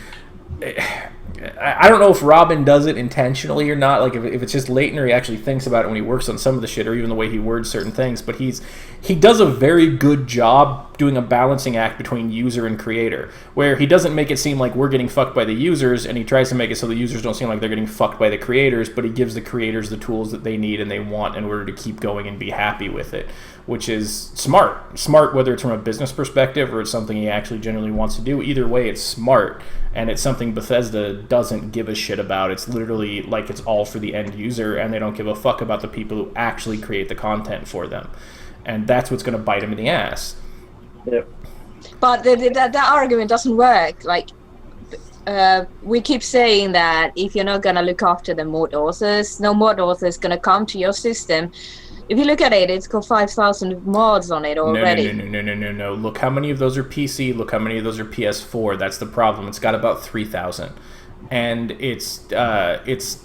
Speaker 2: I don't know if Robin does it intentionally or not. Like if it's just latent or he actually thinks about it when he works on some of the shit, or even the way he words certain things. But he does a very good job doing a balancing act between user and creator, where he doesn't make it seem like we're getting fucked by the users, and he tries to make it so the users don't seem like they're getting fucked by the creators. But he gives the creators the tools that they need and they want in order to keep going and be happy with it, which is smart. Smart, whether it's from a business perspective or it's something he actually genuinely wants to do. Either way, it's smart. And it's something Bethesda doesn't give a shit about. It's literally like it's all for the end user, and they don't give a fuck about the people who actually create the content for them. And that's what's going to bite them in the ass.
Speaker 4: Yep.
Speaker 8: But that argument doesn't work. Like, we keep saying that if you're not going to look after the mod authors, no mod author is going to come to your system. If you look at it, it's got 5,000 mods on it already.
Speaker 2: No. Look how many of those are PC. Look how many of those are PS4. That's the problem. It's got about 3,000. and it's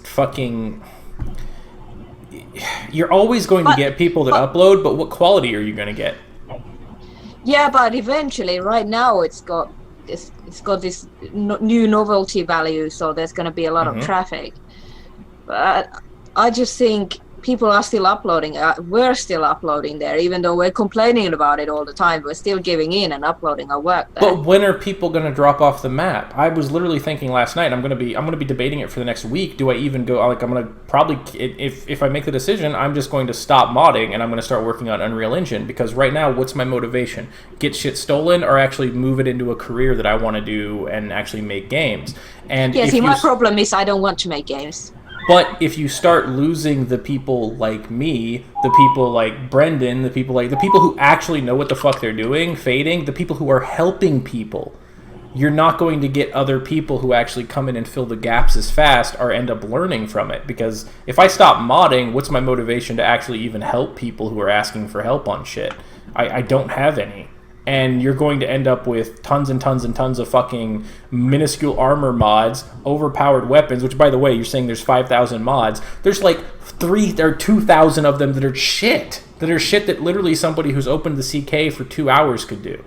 Speaker 2: fucking. You're always going to get people that upload, but what quality are you going to get?
Speaker 8: Yeah, but eventually, right now, it's got this new novelty value, so there's going to be a lot of traffic. But I just think people are still uploading. We're still uploading there, even though we're complaining about it all the time. We're still giving in and uploading our work there.
Speaker 2: But when are people going to drop off the map? I was literally thinking last night. I'm going to be debating it for the next week. Do I even go? Like, I'm going to probably, if I make the decision, I'm just going to stop modding and I'm going to start working on Unreal Engine, because right now, what's my motivation? Get shit stolen, or actually move it into a career that I want to do and actually make games? And
Speaker 8: yeah, see, my problem is I don't want to make games.
Speaker 2: But if you start losing the people like me, the people like Brendan, the people who actually know what the fuck they're doing, fading, the people who are helping people, you're not going to get other people who actually come in and fill the gaps as fast or end up learning from it. Because if I stop modding, what's my motivation to actually even help people who are asking for help on shit? I don't have any. And you're going to end up with tons and tons and tons of fucking minuscule armor mods, overpowered weapons, which, by the way, you're saying there's 5,000 mods. There's like 3,000 or 2,000 of them that are shit. That are shit that literally somebody who's opened the CK for 2 hours could do.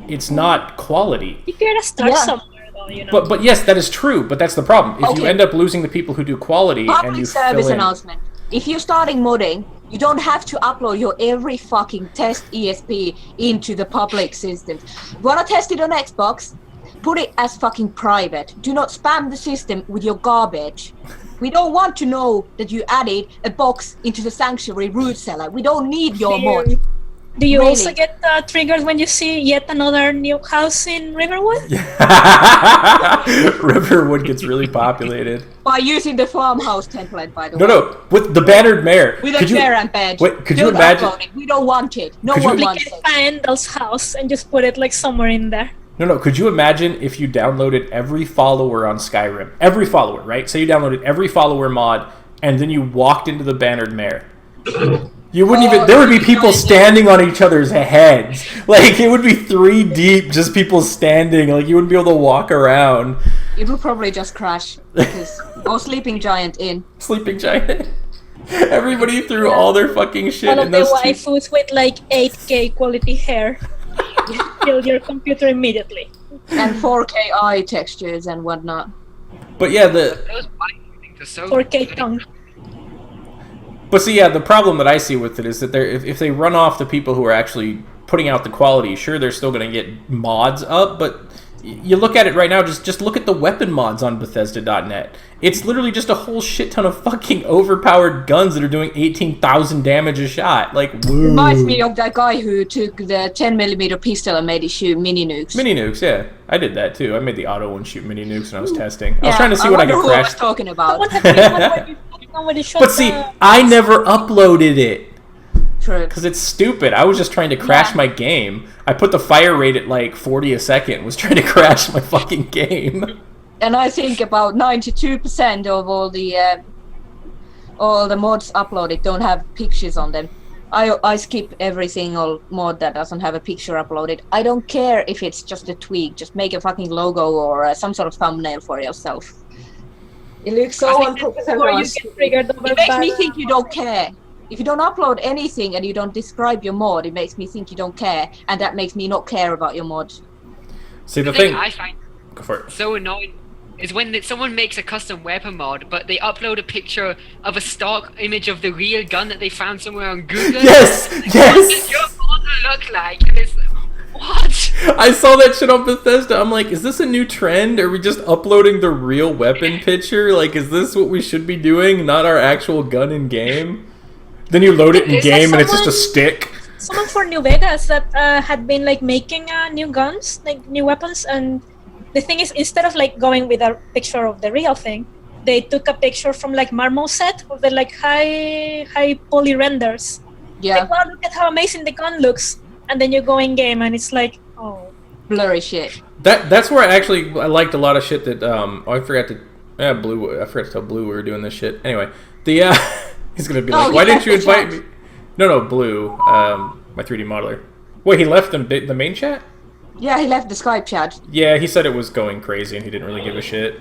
Speaker 2: It's not quality.
Speaker 3: You gotta start somewhere, though, you know.
Speaker 2: But yes, that is true, but that's the problem. If you end up losing the people who do quality and you
Speaker 8: service announcement. If you're starting modding, you don't have to upload your every fucking test ESP into the public system. You wanna test it on Xbox? Put it as fucking private. Do not spam the system with your garbage. We don't want to know that you added a box into the Sanctuary root cellar. We don't need your mod.
Speaker 3: Do you also get triggered when you see yet another new house in Riverwood?
Speaker 2: Riverwood gets really populated.
Speaker 8: By using the farmhouse template, by the way.
Speaker 2: No, with the bannered mare.
Speaker 8: With a mare and bed.
Speaker 2: Wait, could you imagine?
Speaker 8: Upload it. We don't want it. No one wants it.
Speaker 3: Find El's house and just put it like somewhere in there.
Speaker 2: No, could you imagine if you downloaded every follower on Skyrim? Every follower, right? Say you downloaded every follower mod, and then you walked into the bannered mare. You wouldn't even. There would be people standing on each other's heads. Like, it would be 3 deep, just people standing. Like, you wouldn't be able to walk around.
Speaker 8: It would probably just crash. Or Sleeping Giant in.
Speaker 2: Sleeping Giant. Everybody threw all their fucking shit
Speaker 3: All of
Speaker 2: in
Speaker 3: the
Speaker 2: those.
Speaker 3: waifus with like 8K quality hair. Kill your computer immediately.
Speaker 8: And 4K eye textures and whatnot.
Speaker 2: But yeah,
Speaker 1: Those things are so
Speaker 3: 4K tongue.
Speaker 2: But see, yeah, the problem that I see with it is that if they run off the people who are actually putting out the quality, sure, they're still going to get mods up, but you look at it right now, just look at the weapon mods on Bethesda.net. It's literally just a whole shit ton of fucking overpowered guns that are doing 18,000 damage a shot. Like, woo.
Speaker 8: Reminds me of that guy who took the 10mm pistol and made it shoot mini nukes.
Speaker 2: Mini nukes, yeah. I did that too. I made the auto one shoot mini nukes when I was testing. I was trying to see what I could crash.
Speaker 8: I was talking about.
Speaker 2: But see, I never uploaded it.
Speaker 8: True.
Speaker 2: Because it's stupid. I was just trying to crash my game. I put the fire rate at like 40 a second. Was trying to crash my fucking game.
Speaker 8: And I think about 92% of all the mods uploaded don't have pictures on them. I skip every single mod that doesn't have a picture uploaded. I don't care if it's just a tweak. Just make a fucking logo or some sort of thumbnail for yourself. It looks so unprofessional. It makes me think you don't care. If you don't upload anything and you don't describe your mod, it makes me think you don't care, and that makes me not care about your mod.
Speaker 2: See, the thing
Speaker 1: I find
Speaker 2: go for it.
Speaker 1: so annoying is when someone makes a custom weapon mod, but they upload a picture of a stock image of the real gun that they found somewhere on Google.
Speaker 2: Yes!
Speaker 1: What does your mod look like? And it's what?
Speaker 2: I saw that shit on Bethesda. I'm like, is this a new trend? Are we just uploading the real weapon picture? Like, is this what we should be doing? Not our actual gun in game? Then you load it in game and it's just a stick.
Speaker 3: Someone for New Vegas that had been like making new guns, like new weapons, and the thing is, instead of like going with a picture of the real thing, they took a picture from like Marmoset of the like high poly renders.
Speaker 8: Yeah.
Speaker 3: Like, wow, look at how amazing the gun looks. And then you go in game and it's like, oh,
Speaker 8: blurry shit.
Speaker 2: That's where I liked a lot of shit that I forgot to tell Blue we were doing this shit. Anyway, he's gonna be like, why didn't you invite me? No, Blue, my 3D modeler. Wait, he left the main chat?
Speaker 8: Yeah, he left the Skype chat.
Speaker 2: Yeah, he said it was going crazy and he didn't really give a shit.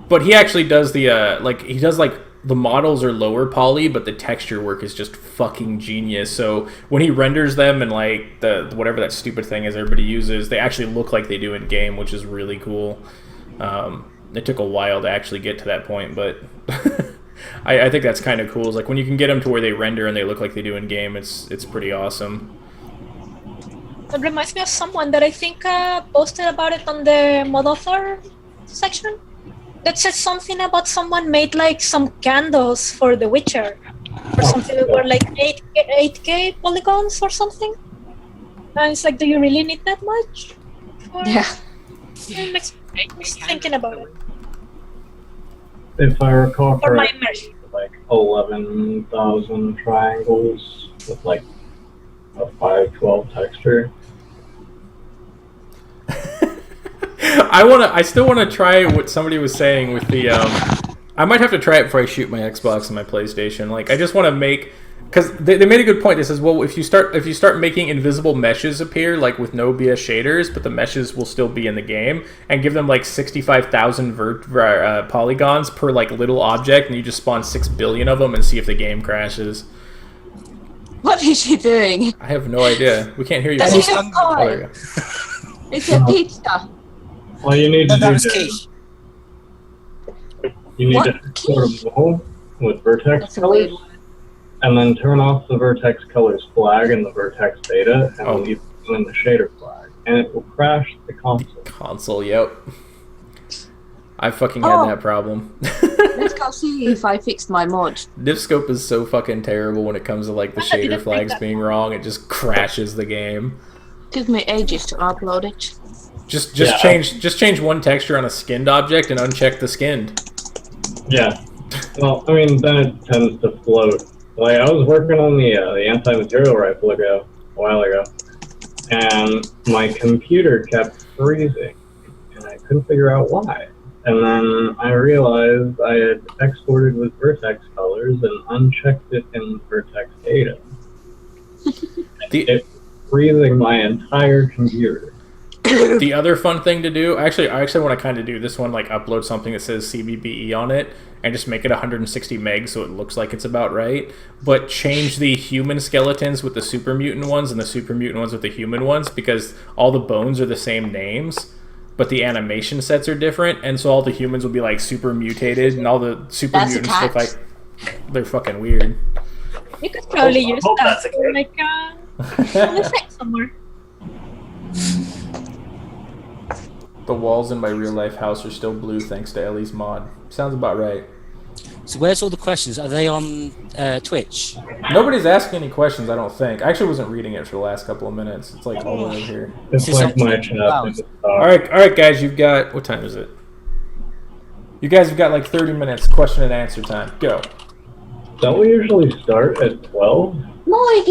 Speaker 2: But he actually does the the models are lower poly, but the texture work is just fucking genius. So when he renders them and like the whatever that stupid thing is everybody uses, they actually look like they do in game, which is really cool. It took a while to actually get to that point, but I think that's kind of cool. It's like when you can get them to where they render and they look like they do in game, it's pretty awesome.
Speaker 3: It reminds me of someone that I think posted about it on the mod author section. That said something about someone made like some candles for The Witcher or something that were like 8K polygons or something. And it's like, do you really need that much?
Speaker 8: Yeah.
Speaker 3: It makes me thinking about it.
Speaker 7: If I recall
Speaker 3: For my
Speaker 7: correctly,
Speaker 3: immersion.
Speaker 7: like 11,000 triangles with like a 512 texture.
Speaker 2: I still wanna try what somebody was saying with the I might have to try it before I shoot my Xbox and my PlayStation. Like I just want to make, because they made a good point. They says, well, if you start making invisible meshes appear like with no BS shaders, but the meshes will still be in the game, and give them like 65,000 polygons per like little object, and you just spawn 6 billion of them and see if the game crashes.
Speaker 8: What is she doing?
Speaker 2: I have no idea. We can't hear you.
Speaker 8: That's
Speaker 2: Paul.
Speaker 8: just a
Speaker 2: Oh, there you go.
Speaker 8: It's a pizza.
Speaker 7: All you need to
Speaker 5: That
Speaker 7: do
Speaker 5: was
Speaker 7: is
Speaker 5: quiche.
Speaker 7: you need
Speaker 8: What?
Speaker 7: to export a wall with vertex
Speaker 8: That's a weird
Speaker 7: colors,
Speaker 8: one.
Speaker 7: and then turn off the vertex colors flag and the vertex data, and
Speaker 2: Oh.
Speaker 7: leave them in the shader flag, and it will crash the console.
Speaker 2: Console, yep. I fucking
Speaker 8: Oh.
Speaker 2: had that problem.
Speaker 8: Let's go see if I fixed my mod.
Speaker 2: Diffscope is so fucking terrible when it comes to like the
Speaker 3: I didn't
Speaker 2: shader
Speaker 3: think
Speaker 2: flags
Speaker 3: that.
Speaker 2: being wrong. It just crashes the game.
Speaker 8: Took me ages to upload it.
Speaker 2: Just
Speaker 7: Yeah.
Speaker 2: change one texture on a skinned object and uncheck the skinned.
Speaker 7: Yeah. Well, I mean, then it tends to float. Like, I was working on the anti-material rifle a while ago, and my computer kept freezing, and I couldn't figure out why. And then I realized I had exported with vertex colors and unchecked it in vertex data. It freezing my entire computer.
Speaker 2: The other fun thing to do, I actually want to kind of do this one, like upload something that says CBBE on it and just make it 160 megs so it looks like it's about right, but change the human skeletons with the super mutant ones and the super mutant ones with the human ones, because all the bones are the same names, but the animation sets are different, and so all the humans will be like super mutated and all the super
Speaker 8: That's a
Speaker 2: mutants look
Speaker 8: cat.
Speaker 2: like they're fucking weird.
Speaker 3: You could probably
Speaker 4: I
Speaker 3: use
Speaker 4: hope
Speaker 3: that
Speaker 4: that's a
Speaker 3: for
Speaker 4: kid.
Speaker 3: like an effect somewhere.
Speaker 2: The walls in my real life house are still blue thanks to Ellie's mod. Sounds about right.
Speaker 5: So where's all the questions? Are they on Twitch?
Speaker 2: Nobody's asking any questions, I don't think. I actually wasn't reading it for the last couple of minutes. It's like all the way here.
Speaker 7: It's
Speaker 5: This is
Speaker 7: like my
Speaker 5: something
Speaker 7: chat.
Speaker 5: about-
Speaker 7: in the
Speaker 2: All
Speaker 7: stock.
Speaker 2: right, guys. You've got, what time is it? You guys have got like 30 minutes question and answer time. Go.
Speaker 7: Don't we usually start at 12? Wait.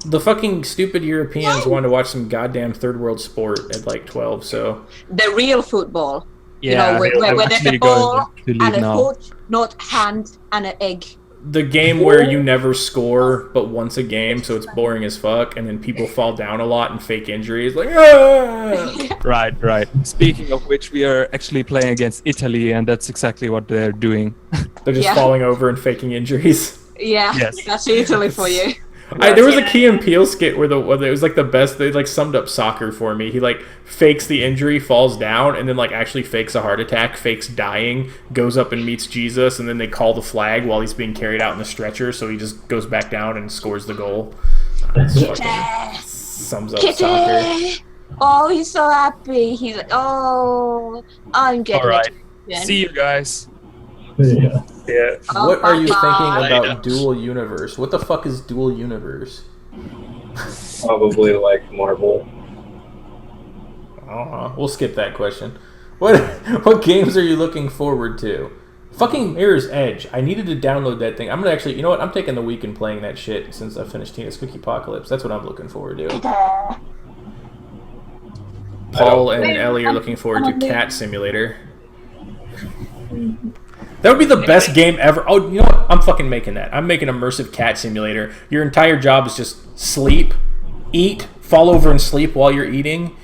Speaker 2: The fucking stupid Europeans wanted to watch some goddamn third world sport at like 12. So
Speaker 8: The real football.
Speaker 6: Yeah,
Speaker 8: where there's a
Speaker 6: actually
Speaker 8: ball
Speaker 6: going to leave
Speaker 8: and a
Speaker 6: now.
Speaker 8: foot, not hand, and an egg.
Speaker 2: the game where you never score but once a game, so it's boring as fuck, and then people fall down a lot and fake injuries. Like, ah!
Speaker 6: Right. Speaking of which, we are actually playing against Italy, and that's exactly what they're doing.
Speaker 2: They're just
Speaker 8: Yeah.
Speaker 2: falling over and faking injuries.
Speaker 8: Yeah,
Speaker 6: Yes.
Speaker 8: that's Italy for you.
Speaker 2: There was a Key and Peele skit where it was like the best. They like summed up soccer for me. He like fakes the injury, falls down, and then like actually fakes a heart attack, fakes dying, goes up and meets Jesus, and then they call the flag while he's being carried out in the stretcher. So he just goes back down and scores the goal. It's fucking sums up soccer.
Speaker 8: Kitty! Oh, he's so happy. He's like, oh, I'm getting
Speaker 6: All right.
Speaker 8: it. again.
Speaker 6: See you guys.
Speaker 7: Yeah.
Speaker 4: Yeah.
Speaker 8: Oh,
Speaker 2: What are you thinking
Speaker 8: bye-bye.
Speaker 2: about dual universe? What the fuck is dual universe?
Speaker 7: Probably like Marvel.
Speaker 2: I don't know. We'll skip that question. What games are you looking forward to? Fucking Mirror's Edge. I needed to download that thing. I'm gonna actually, you know what? I'm taking the weekend playing that shit since I finished Tina's Cookie Apocalypse. That's what I'm looking forward to. Paul and Ellie are looking forward to Cat Simulator. That would be the best game ever. Oh, you know what? I'm fucking making that. I'm making immersive cat simulator. Your entire job is just sleep, eat, fall over and sleep while you're eating,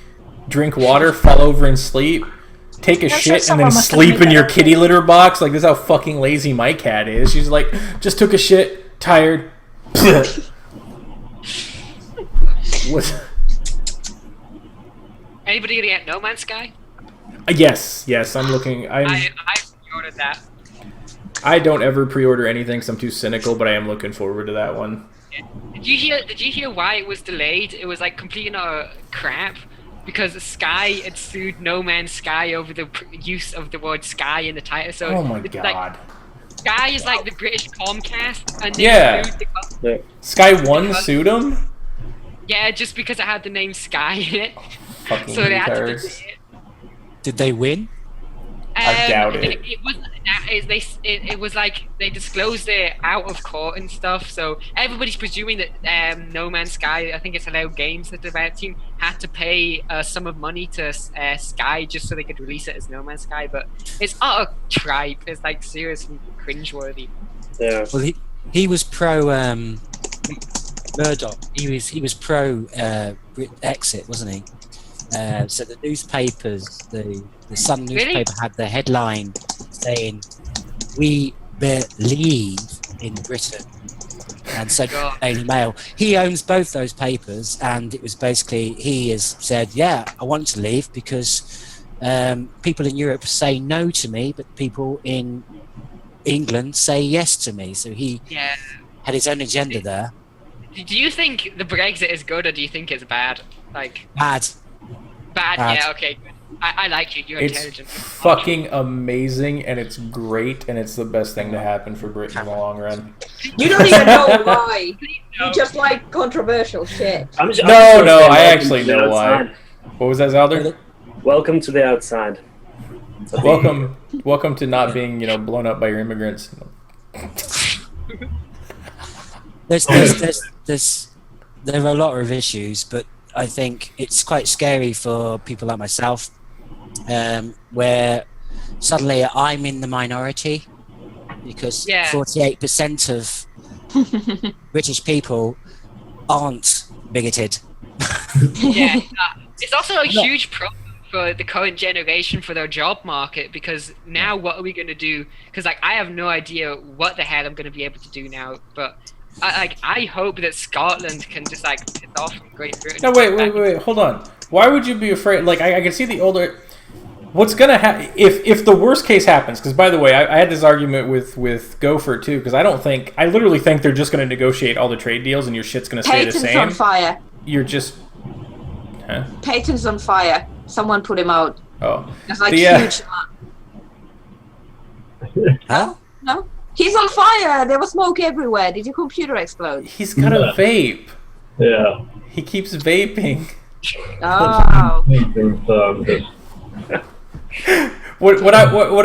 Speaker 2: drink water, fall over and sleep, take a
Speaker 3: I'm sure
Speaker 2: shit and then
Speaker 3: someone must have
Speaker 2: sleep
Speaker 3: made
Speaker 2: in
Speaker 3: that
Speaker 2: your
Speaker 3: up.
Speaker 2: kitty litter box. Like, this is how fucking lazy my cat is. She's like, just took a shit, tired. What?
Speaker 1: Anybody gonna get No Man's Sky?
Speaker 2: Yes, I'm looking.
Speaker 1: I pre-ordered that.
Speaker 2: I don't ever pre-order anything because I'm too cynical, but I am looking forward to that one.
Speaker 1: Did you hear why it was delayed? It was like complete and utter crap because Sky had sued No Man's Sky over the use of the word Sky in the title. So
Speaker 2: Oh my
Speaker 1: it's
Speaker 2: god.
Speaker 1: Like, Sky is like the British Comcast, and they
Speaker 2: Yeah.
Speaker 1: sued
Speaker 4: Yeah.
Speaker 2: Sky 1 sued him?
Speaker 1: yeah, just because it had the name Sky in it.
Speaker 2: Fucking
Speaker 1: So they had to
Speaker 2: retards.
Speaker 1: delay it.
Speaker 5: Did they win?
Speaker 2: I doubt it.
Speaker 1: It was like they disclosed it out of court and stuff. So everybody's presuming that No Man's Sky, I think it's Hello Games, the development team, had to pay a sum of money to Sky just so they could release it as No Man's Sky. But it's utter tripe. It's like seriously cringeworthy.
Speaker 4: Yeah.
Speaker 5: Well, he was pro Murdoch. He was pro exit, wasn't he? So the newspapers, the Sun newspaper
Speaker 1: Really?
Speaker 5: had the headline saying, "We believe in Britain," and so did
Speaker 1: God.
Speaker 5: the Daily Mail. He owns both those papers, and it was basically he has said, "Yeah, I want to leave because people in Europe say no to me, but people in England say yes to me." So he
Speaker 1: Yeah.
Speaker 5: had his own agenda there.
Speaker 1: Do you think the Brexit is good or do you think it's bad? Like
Speaker 5: Bad.
Speaker 1: bad?
Speaker 5: Bad.
Speaker 1: Yeah. Okay. Good. I like you. You're
Speaker 2: It's
Speaker 1: intelligent.
Speaker 2: fucking amazing, and it's great, and it's the best thing to happen for Britain in the long run.
Speaker 8: You don't even know why.
Speaker 1: No.
Speaker 8: You just like controversial shit.
Speaker 4: I'm just
Speaker 2: No,
Speaker 4: gonna
Speaker 2: no,
Speaker 4: say
Speaker 2: I
Speaker 4: welcome
Speaker 2: actually
Speaker 4: to the
Speaker 2: know why.
Speaker 4: outside.
Speaker 2: What was that, Zalder?
Speaker 4: Welcome to the outside. So
Speaker 2: Welcome to not being, blown up by your immigrants.
Speaker 5: There are a lot of issues, but I think it's quite scary for people like myself, where suddenly I'm in the minority because
Speaker 1: Yeah.
Speaker 5: 48% of British people aren't bigoted.
Speaker 1: Yeah. It's also a huge problem for the current generation for their job market because now what are we going to do? Because I have no idea what the hell I'm going to be able to do now, but. I hope that Scotland can just piss off Great Britain.
Speaker 2: No, wait, hold on. Why would you be afraid? Like, I can see the older. What's gonna happen if the worst case happens? Because by the way, I had this argument with Gopher too. Because I literally think they're just gonna negotiate all the trade deals and your shit's gonna stay the
Speaker 8: Peyton's
Speaker 2: same.
Speaker 8: on fire.
Speaker 2: You're just. Huh?
Speaker 8: Peyton's on fire. Someone put him out.
Speaker 2: Oh.
Speaker 8: There's like
Speaker 2: The,
Speaker 8: huge.
Speaker 5: Huh?
Speaker 8: No? He's on fire! There was smoke everywhere. Did your computer explode?
Speaker 2: He's got a vape.
Speaker 7: Yeah.
Speaker 2: He keeps vaping.
Speaker 8: Oh.
Speaker 7: So just
Speaker 2: What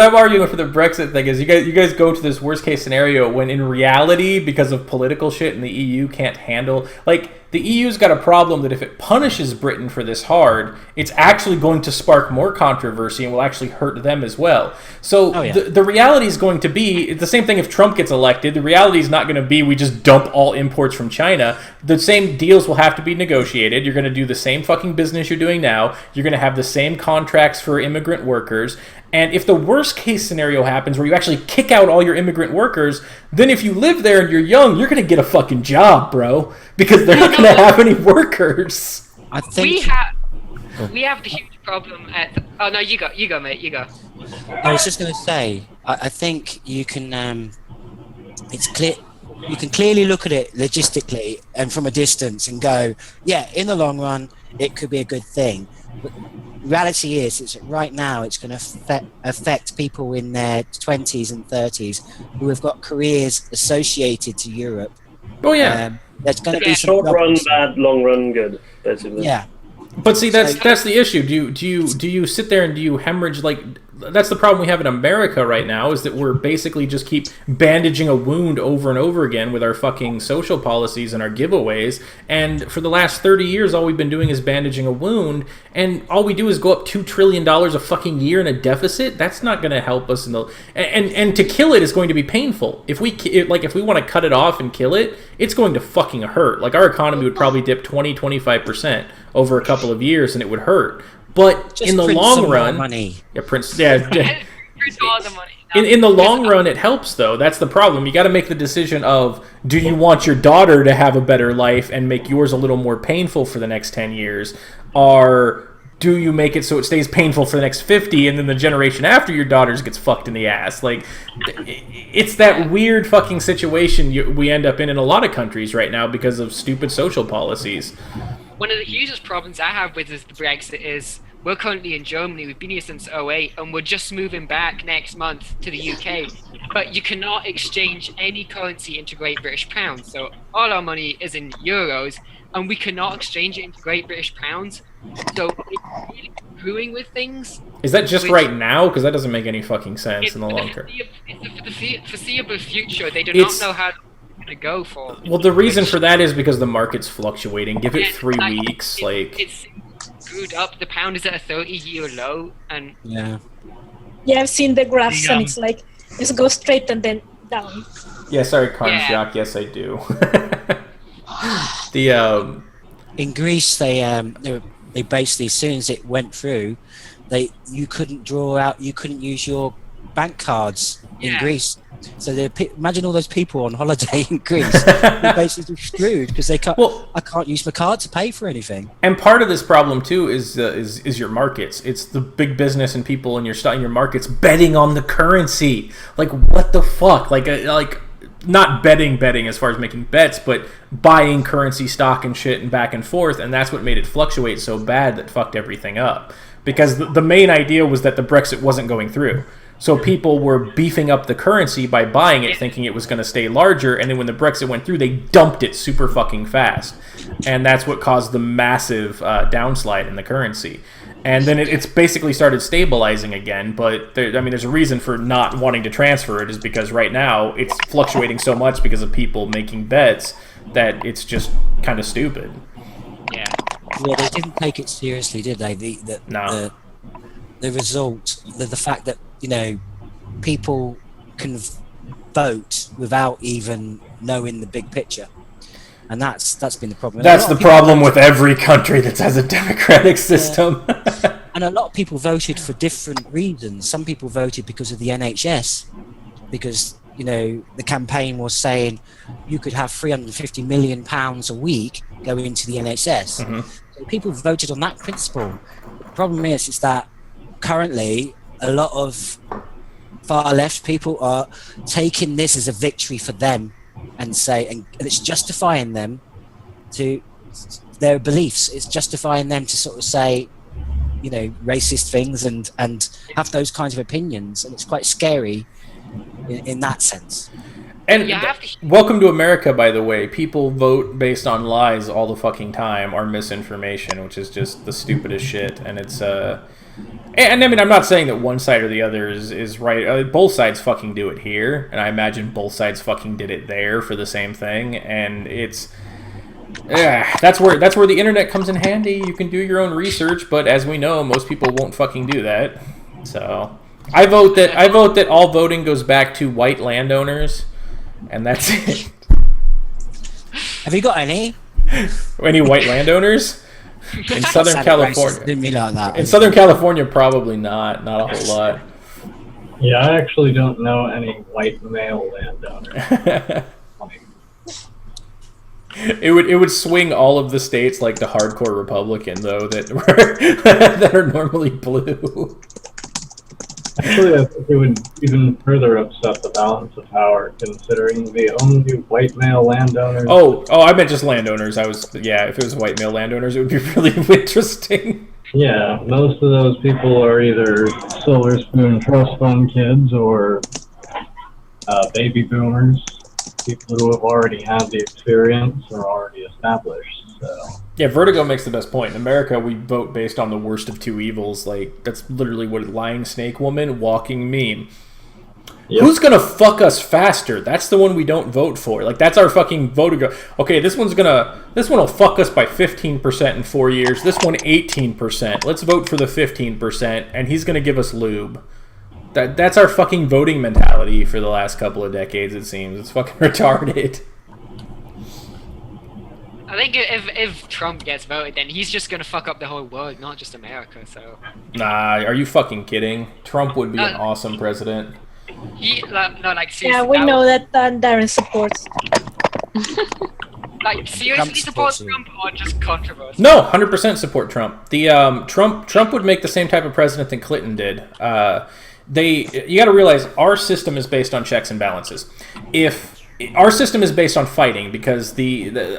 Speaker 2: I'm arguing for the Brexit thing is you guys go to this worst case scenario when in reality, because of political shit and the EU can't handle, like, the EU's got a problem that if it punishes Britain for this hard, it's actually going to spark more controversy and will actually hurt them as well. So
Speaker 5: Oh, yeah.
Speaker 2: the reality is going to be the same thing if Trump gets elected. The reality is not going to be we just dump all imports from China. The same deals will have to be negotiated. You're going to do the same fucking business you're doing now. You're going to have the same contracts for immigrant workers. And if the worst case scenario happens where you actually kick out all your immigrant workers, then if you live there and you're young, you're going to get a fucking job, bro. Because they're not going to have any workers.
Speaker 5: I think
Speaker 1: We have the huge problem at. Oh no, you go, mate, you go.
Speaker 5: I was just going to say, I think you can. It's clear. You can clearly look at it logistically and from a distance and go, yeah, in the long run, it could be a good thing. But the reality is, it's right now it's going to affect people in their 20s and 30s who have got careers associated to Europe.
Speaker 2: Oh yeah.
Speaker 5: There's going to be some
Speaker 4: short run
Speaker 5: problems.
Speaker 4: bad, long run good, basically.
Speaker 5: Yeah.
Speaker 2: But see, that's the issue. Do you sit there and do you hemorrhage like? That's the problem we have in America right now is that we're basically just keep bandaging a wound over and over again with our fucking social policies and our giveaways. And for the last 30 years, all we've been doing is bandaging a wound. And all we do is go up $2 trillion a fucking year in a deficit. That's not going to help us. And to kill it is going to be painful. If we want to cut it off and kill it, it's going to fucking hurt. Like our economy would probably dip 20-25% over a couple of years and it would hurt. But
Speaker 5: Just
Speaker 2: in the
Speaker 5: print
Speaker 2: long
Speaker 5: some more
Speaker 2: run,
Speaker 5: money.
Speaker 2: yeah, Prince, yeah.
Speaker 1: Here's all the money.
Speaker 2: In the long run, it helps, though. That's the problem. You got to make the decision of, do you want your daughter to have a better life and make yours a little more painful for the next 10 years? Or do you make it so it stays painful for the next 50 and then the generation after your daughters gets fucked in the ass? Like, it's that weird fucking situation we end up in a lot of countries right now because of stupid social policies.
Speaker 1: One of the hugest problems I have with the Brexit is we're currently in Germany. We've been here since 2008, and we're just moving back next month to the UK. But you cannot exchange any currency into Great British pounds. So all our money is in euros, and we cannot exchange it into Great British pounds. So it's really screwing with things.
Speaker 2: Is that just right now? Because that doesn't make any fucking sense in the long term.
Speaker 1: It's for the foreseeable future. They do not know how to go for.
Speaker 2: Well, the reason for that is because the market's fluctuating. Give it 3 weeks.
Speaker 1: It's screwed up. The pound is at a 30-year low, and
Speaker 5: Yeah.
Speaker 3: Yeah, I've seen the graphs, and it's like just go straight and then down.
Speaker 2: Yeah, sorry, Karnsjak.
Speaker 1: Yeah.
Speaker 2: Yes, I do. The
Speaker 5: In Greece, they basically, as soon as it went through, you couldn't use your bank cards in
Speaker 1: Yeah.
Speaker 5: Greece. So imagine all those people on holiday in Greece. They're basically screwed because they can't.
Speaker 2: Well-
Speaker 5: I can't use my card to pay for anything.
Speaker 2: and part of this problem too is your markets. It's the big business and people in your markets betting on the currency. Like, what the fuck? Like not betting as far as making bets, but buying currency stock and shit and back and forth, and that's what made it fluctuate so bad that fucked everything up. Because the main idea was that the Brexit wasn't going through. So people were beefing up the currency by buying it, thinking it was going to stay larger, and then when the Brexit went through, they dumped it super fucking fast. And that's what caused the massive downslide in the currency. And then it's basically started stabilizing again, but there's a reason for not wanting to transfer it, is because right now it's fluctuating so much because of people making bets that it's just kind of stupid.
Speaker 1: yeah.
Speaker 5: Yeah, they didn't take it seriously, did they?
Speaker 2: No.
Speaker 5: The result, the fact that people can vote without even knowing the big picture, and that's been the problem.
Speaker 2: That's the problem with every country that has a democratic system.
Speaker 5: And a lot of people voted for different reasons. Some people voted because of the NHS, because the campaign was saying you could have £350 million a week go into the NHS.
Speaker 2: Mm-hmm.
Speaker 5: So people voted on that principle. The problem is that currently a lot of far left people are taking this as a victory for them and it's justifying them to their beliefs. It's justifying them to sort of say, racist things and have those kinds of opinions. And it's quite scary in that sense.
Speaker 2: And
Speaker 1: Yeah,
Speaker 2: welcome to America, by the way. People vote based on lies all the fucking time, or misinformation, which is just the stupidest shit. And it's and I mean, I'm not saying that one side or the other is right. Both sides fucking do it here, and I imagine both sides fucking did it there for the same thing. And that's where the internet comes in handy. You can do your own research, but as we know, most people won't fucking do that. So I vote that all voting goes back to white landowners, and that's it.
Speaker 5: Have you got any?
Speaker 2: Any white landowners? In Southern
Speaker 5: Sounded
Speaker 2: California.
Speaker 5: racist. Didn't mean like that.
Speaker 2: In Southern California, probably not a whole lot.
Speaker 7: Yeah, I actually don't know any white male landowners.
Speaker 2: It would swing all of the states like the hardcore Republican, though, that are normally blue.
Speaker 7: Actually, I think it would even further upset the balance of power, considering the only white male landowners.
Speaker 2: Oh, I meant just landowners. If it was white male landowners, it would be really interesting.
Speaker 7: Yeah, most of those people are either Silver Spoon Trust Fund kids or baby boomers, people who have already had the experience or already established. So.
Speaker 2: Yeah, Vertigo makes the best point. In America, we vote based on the worst of two evils. Like, that's literally what lying snake woman, walking meme. Yep. Who's gonna fuck us faster? That's the one we don't vote for. Like, that's our fucking vote. Okay, this one will fuck us by 15% in 4 years. This one 18%. Let's vote for the 15%, and he's gonna give us lube. That's our fucking voting mentality for the last couple of decades. It seems it's fucking retarded.
Speaker 1: I think if Trump gets voted, then he's just gonna fuck up the whole world, not just America. So
Speaker 2: Nah, are you fucking kidding? Trump would be an awesome president.
Speaker 1: like seriously,
Speaker 3: Yeah, we know that Darren supports.
Speaker 1: Like seriously
Speaker 5: Trump
Speaker 1: support
Speaker 5: supports you.
Speaker 1: Trump or just controversy?
Speaker 2: No, 100% support Trump. The Trump would make the same type of president that Clinton did. You got to realize our system is based on checks and balances. If our system is based on fighting, because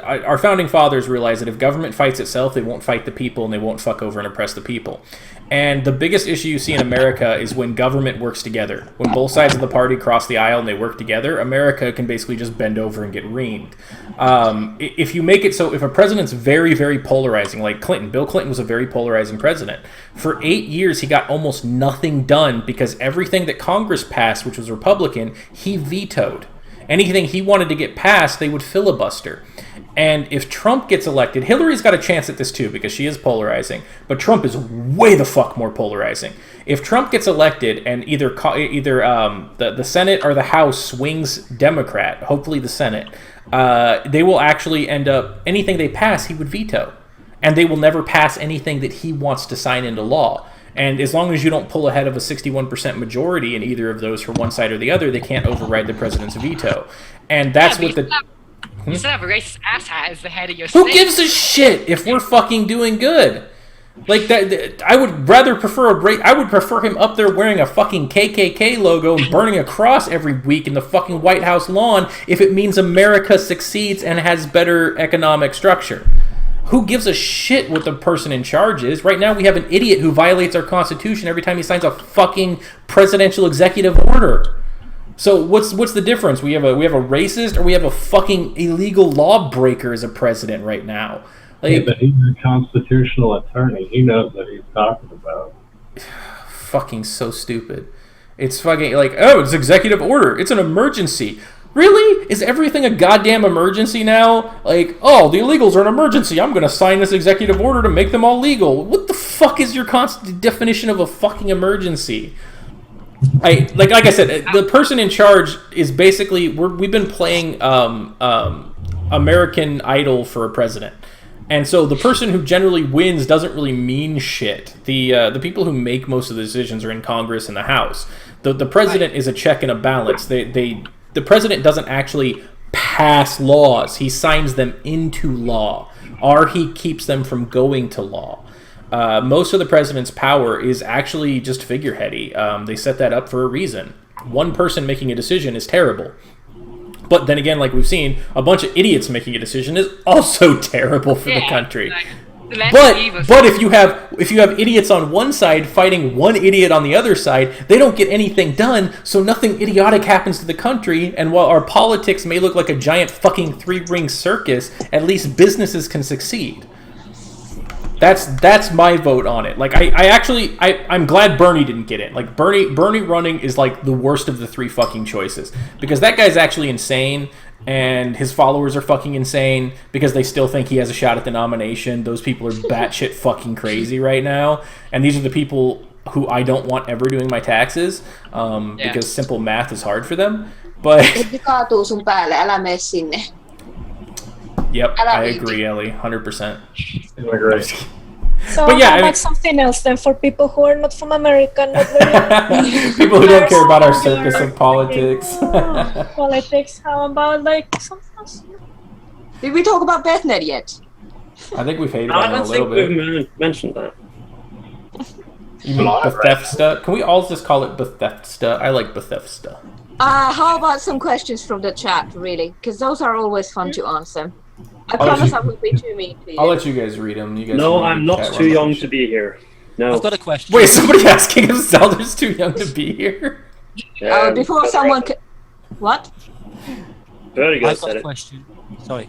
Speaker 2: our founding fathers realized that if government fights itself, they won't fight the people and they won't fuck over and oppress the people. And the biggest issue you see in America is when government works together. When both sides of the party cross the aisle and they work together, America can basically just bend over and get reamed. If you make it so, if a president's very, very polarizing, like Clinton, Bill Clinton was a very polarizing president. For 8 years, he got almost nothing done because everything that Congress passed, which was Republican, he vetoed. Anything he wanted to get passed, they would filibuster. And if Trump gets elected, Hillary's got a chance at this too because she is polarizing, but Trump is way the fuck more polarizing. If Trump gets elected and either the Senate or the House swings Democrat, hopefully the Senate, they will actually end up, anything they pass, he would veto. And they will never pass anything that he wants to sign into law. And as long as you don't pull ahead of a 61% majority in either of those for one side or the other, they can't override the president's veto. And that's what the...
Speaker 1: You still have a racist asshat as the head of your
Speaker 2: Who
Speaker 1: state.
Speaker 2: gives a shit if we're fucking doing good? Like that, I would rather prefer I would prefer him up there wearing a fucking KKK logo and burning a cross every week in the fucking White House lawn if it means America succeeds and has better economic structure. Who gives a shit what the person in charge is? Right now we have an idiot who violates our Constitution every time he signs a fucking presidential executive order. So what's the difference? We have a racist or we have a fucking illegal lawbreaker as a president right now. Like,
Speaker 7: Yeah, but he's a constitutional attorney. He knows what he's talking about.
Speaker 2: fucking so stupid. It's fucking like, oh, it's executive order. It's an emergency. Really? Is everything a goddamn emergency now? Like, oh, the illegals are an emergency. I'm going to sign this executive order to make them all legal. What the fuck is your definition of a fucking emergency? Like I said, the person in charge is basically we've been playing American Idol for a president, and so the person who generally wins doesn't really mean shit. The people who make most of the decisions are in Congress and the House. The president is a check and a balance. The president doesn't actually pass laws; he signs them into law, or he keeps them from going to law. Most of the president's power is actually just figureheady. They set that up for a reason. One person making a decision is terrible. But then again, like we've seen, a bunch of idiots making a decision is also terrible for the country. But if you have idiots on one side fighting one idiot on the other side, they don't get anything done, so nothing idiotic happens to the country, and while our politics may look like a giant fucking three-ring circus, at least businesses can succeed. That's my vote on it. Like I'm glad Bernie didn't get it. Like Bernie running is like the worst of the three fucking choices because that guy's actually insane and his followers are fucking insane because they still think he has a shot at the nomination. Those people are batshit fucking crazy right now, and these are the people who I don't want ever doing my taxes because simple math is hard for them. But
Speaker 8: kaatuu sun päälle, älä mene sinne.
Speaker 2: Yep, I agree, Ellie, 100%.
Speaker 3: So
Speaker 2: But yeah,
Speaker 3: how
Speaker 2: I mean-
Speaker 3: about something else then for people who are not from America, not very
Speaker 2: People who don't care about our circus of politics.
Speaker 3: politics? How about like something else?
Speaker 8: Did we talk about BethNet yet?
Speaker 2: I think we've hated
Speaker 4: I
Speaker 2: on it a
Speaker 4: don't
Speaker 2: little
Speaker 4: think
Speaker 2: bit.
Speaker 4: we've mentioned that.
Speaker 2: You mean Bethesda? Can we all just call it Bethesda? I like Bethesda.
Speaker 8: How about some questions from the chat, really? Because those are always fun to answer. I
Speaker 2: I'll let
Speaker 8: promise
Speaker 2: you-
Speaker 8: I won't be too mean to you.
Speaker 2: I'll let you guys read them. You guys
Speaker 4: No,
Speaker 2: can read
Speaker 4: I'm
Speaker 2: the
Speaker 4: not
Speaker 2: chat
Speaker 4: too
Speaker 2: while
Speaker 4: young
Speaker 2: I'm
Speaker 4: to be here. No.
Speaker 5: I've got a question.
Speaker 2: Wait, somebody asking if Zelda's too young to be here?
Speaker 8: Before someone... What?
Speaker 4: Very good,
Speaker 5: I've got
Speaker 4: said
Speaker 5: a
Speaker 4: it.
Speaker 5: question. Sorry.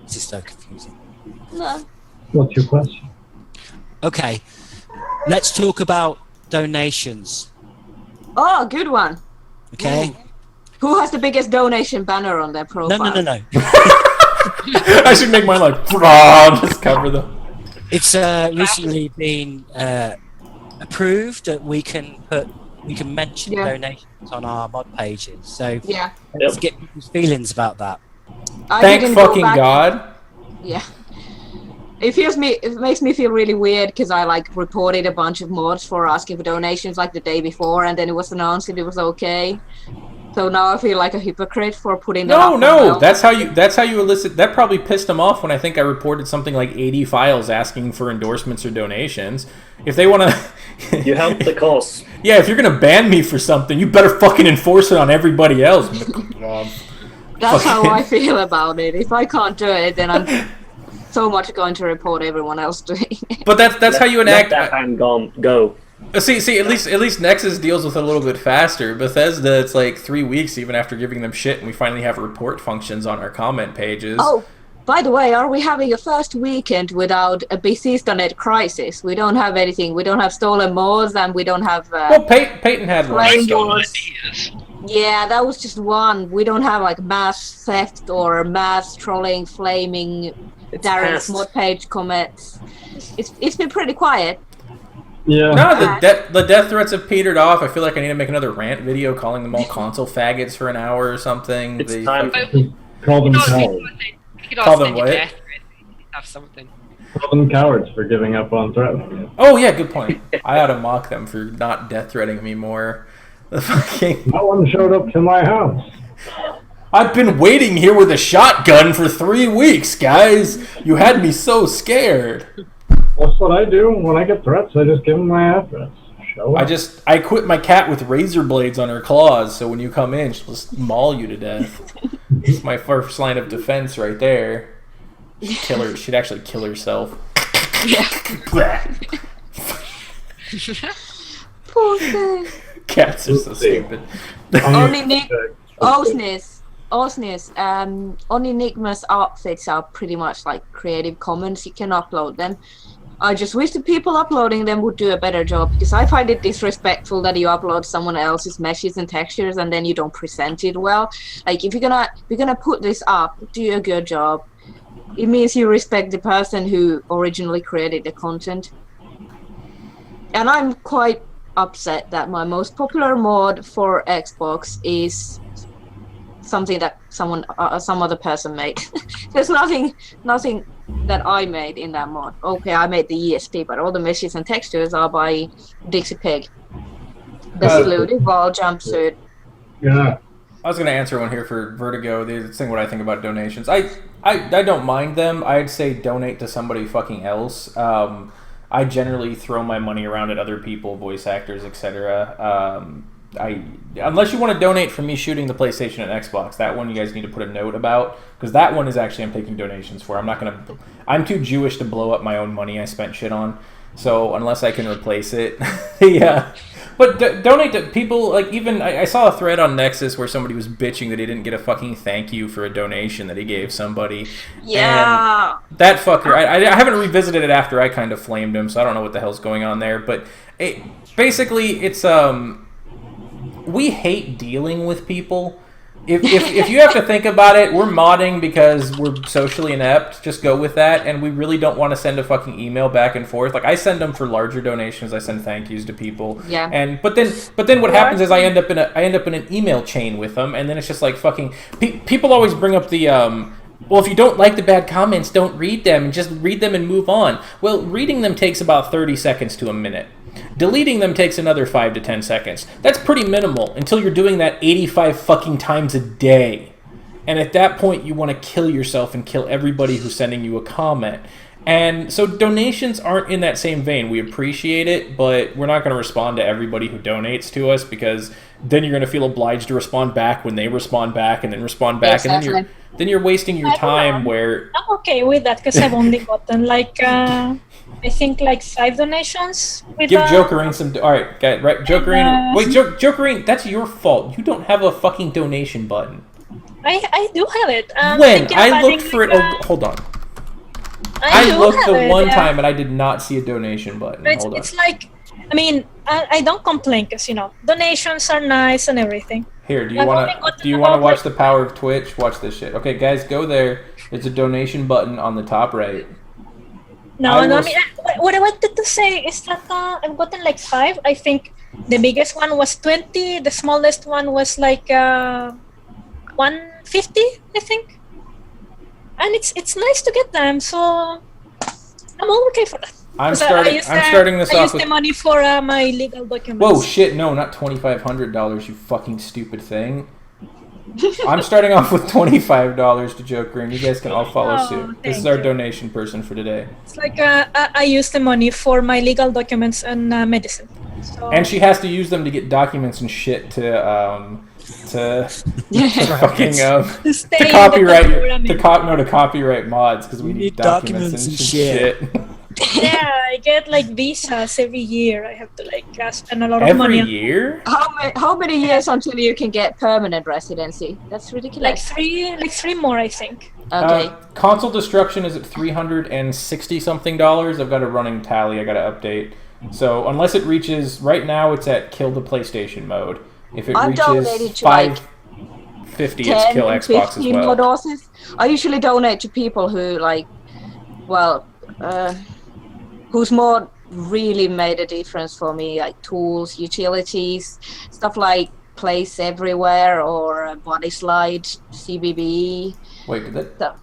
Speaker 5: This is so confusing.
Speaker 8: No.
Speaker 7: What's your question?
Speaker 5: Okay, let's talk about donations.
Speaker 8: Oh, good one.
Speaker 5: Okay.
Speaker 8: Who has the biggest donation banner on their profile?
Speaker 5: No.
Speaker 2: I should make mine like, just cover them.
Speaker 5: It's recently been approved that we can mention
Speaker 8: Yeah.
Speaker 5: donations on our mod pages. So
Speaker 8: Yeah.
Speaker 5: let's get people's feelings about that.
Speaker 2: Thank
Speaker 8: didn't go
Speaker 2: fucking
Speaker 8: back.
Speaker 2: God.
Speaker 8: Yeah. It makes me feel really weird because I like reported a bunch of mods for asking for donations like the day before, and then it was announced that it was okay. So now I feel like a hypocrite for putting that up.
Speaker 2: No, that's how you elicit. That probably pissed them off when I think I reported something like 80 files asking for endorsements or donations. If they want to,
Speaker 4: You help the cause.
Speaker 2: yeah, if you're gonna ban me for something, you better fucking enforce it on everybody else.
Speaker 8: That's how I feel about it. If I can't do it, then I'm so much going to report everyone else doing it.
Speaker 2: But that's how you enact.
Speaker 4: Let that hand go.
Speaker 2: See, at least Nexus deals with it a little bit faster. Bethesda, it's like 3 weeks even after giving them shit, and we finally have report functions on our comment pages.
Speaker 8: Oh, by the way, are we having a first weekend without a Bethesda-net crisis? We don't have anything. We don't have stolen mods, and we don't have.
Speaker 2: Well, Peyton had one.
Speaker 8: Flame
Speaker 2: Stolen.
Speaker 8: wars. Yeah, that was just one. We don't have like mass theft or mass trolling, flaming Darren's mod page comments. It's been pretty quiet.
Speaker 7: Yeah.
Speaker 2: No, the death threats have petered off. I feel like I need to make another rant video calling them all console faggots for an hour or something.
Speaker 4: It's time.
Speaker 7: Call them
Speaker 1: We
Speaker 7: cowards.
Speaker 1: could all
Speaker 2: Call them
Speaker 1: send you
Speaker 2: what?
Speaker 1: death threats. Have something.
Speaker 7: Call them cowards for giving up on threats.
Speaker 2: Oh yeah, good point. I ought to mock them for not death threatening me more. The fucking.
Speaker 7: No one showed up to my house.
Speaker 2: I've been waiting here with a shotgun for 3 weeks, guys. You had me so scared.
Speaker 7: That's what I do when I get threats. I just give them my address. Show up.
Speaker 2: I equip my cat with razor blades on her claws, so when you come in, she'll just maul you to death. It's my first line of defense right there. She'd actually kill herself.
Speaker 8: Poor thing.
Speaker 2: Cats are so stupid.
Speaker 8: Only Nick. Osnes. Only Nigma's outfits are pretty much like Creative Commons. You can upload them. I just wish the people uploading them would do a better job, because I find it disrespectful that you upload someone else's meshes and textures and then you don't present it well. Like if you're gonna put this up, do a good job. It means you respect the person who originally created the content. And I'm quite upset that my most popular mod for Xbox is something that some other person made. There's nothing that I made in that mod. Okay, I made the ESP, but all the meshes and textures are by Dixie Pig. The Saluted Ball jumpsuit.
Speaker 7: Yeah.
Speaker 2: I was going to answer one here for Vertigo. The thing what I think about donations. I don't mind them. I'd say donate to somebody fucking else. I generally throw my money around at other people, voice actors, etc. Unless you want to donate for me shooting the PlayStation and Xbox, that one you guys need to put a note about, because that one is actually I'm taking donations for. I'm too Jewish to blow up my own money I spent shit on. So unless I can replace it, yeah. But donate to people, like even I saw a thread on Nexus where somebody was bitching that he didn't get a fucking thank you for a donation that he gave somebody.
Speaker 8: Yeah.
Speaker 2: And that fucker, I haven't revisited it after I kind of flamed him, so I don't know what the hell's going on there. But basically, it's we hate dealing with people. If you have to think about it, we're modding because we're socially inept. Just go with that, and we really don't want to send a fucking email back and forth. Like I send them for larger donations. I send thank yous to people.
Speaker 8: Yeah.
Speaker 2: But then what happens is I end up in an email chain with them, and then it's just like fucking. People always bring up the well, if you don't like the bad comments, don't read them, and just read them and move on. Well, reading them takes about 30 seconds to a minute. Deleting them takes another 5 to 10 seconds. That's pretty minimal until you're doing that 85 fucking times a day. And at that point, you want to kill yourself and kill everybody who's sending you a comment. And so donations aren't in that same vein. We appreciate it, but we're not going to respond to everybody who donates to us, because then you're going to feel obliged to respond back when they respond back and then respond back.
Speaker 8: Exactly.
Speaker 2: And then you're wasting your time where...
Speaker 3: I'm okay with that, because I've only gotten like I think like 5 donations. With,
Speaker 2: Give Jokerine some... Alright, right, Jokerine... Wait, Jokerine, that's your fault. You don't have a fucking donation button.
Speaker 3: I do have it.
Speaker 2: When? I looked for it... hold on. I looked the one time and I did not see a donation button. Hold on.
Speaker 3: It's like... I mean, I don't complain, because, you know, donations are nice and everything.
Speaker 2: Here, do you want to watch the power of Twitch? Watch this shit. Okay, guys, go there. There's a donation button on the top right.
Speaker 3: I mean, what I wanted to say is that I've gotten like 5. I think the biggest one was 20. The smallest one was like 150, I think. and it's nice to get them. So I'm all okay for that.
Speaker 2: I'm
Speaker 3: 'Cause
Speaker 2: starting this
Speaker 3: I
Speaker 2: off
Speaker 3: use
Speaker 2: with.
Speaker 3: the money for my legal documents.
Speaker 2: Whoa, shit! No, not $2,500. You fucking stupid thing. I'm starting off with $25 to Joke Room. You guys can all follow suit. This is our donation person for today.
Speaker 3: It's like I use the money for my legal documents and medicine. So,
Speaker 2: And she has to use them to get documents and shit to fucking
Speaker 3: to stay
Speaker 2: to
Speaker 3: in the
Speaker 2: copyright
Speaker 3: country, I mean.
Speaker 2: to copyright mods because we need documents and shit.
Speaker 3: Yeah, I get like visas every year. I have to like spend a lot of money.
Speaker 2: Every year?
Speaker 8: How many years until you can get permanent residency? That's ridiculous.
Speaker 3: Like three more, I think.
Speaker 8: Okay.
Speaker 2: Console destruction is at $360 something. I've got a running tally. I got to update. So unless it reaches, right now it's at kill the PlayStation mode. If it
Speaker 8: I've donated
Speaker 2: reaches
Speaker 8: to, like,
Speaker 2: 550, it's kill Xbox as
Speaker 8: 15
Speaker 2: well.
Speaker 8: more doses. I usually donate to people who whose mod really made a difference for me, like tools, utilities, stuff like Place Everywhere or Body Slide, CBB.
Speaker 2: Wait, did that?
Speaker 8: So,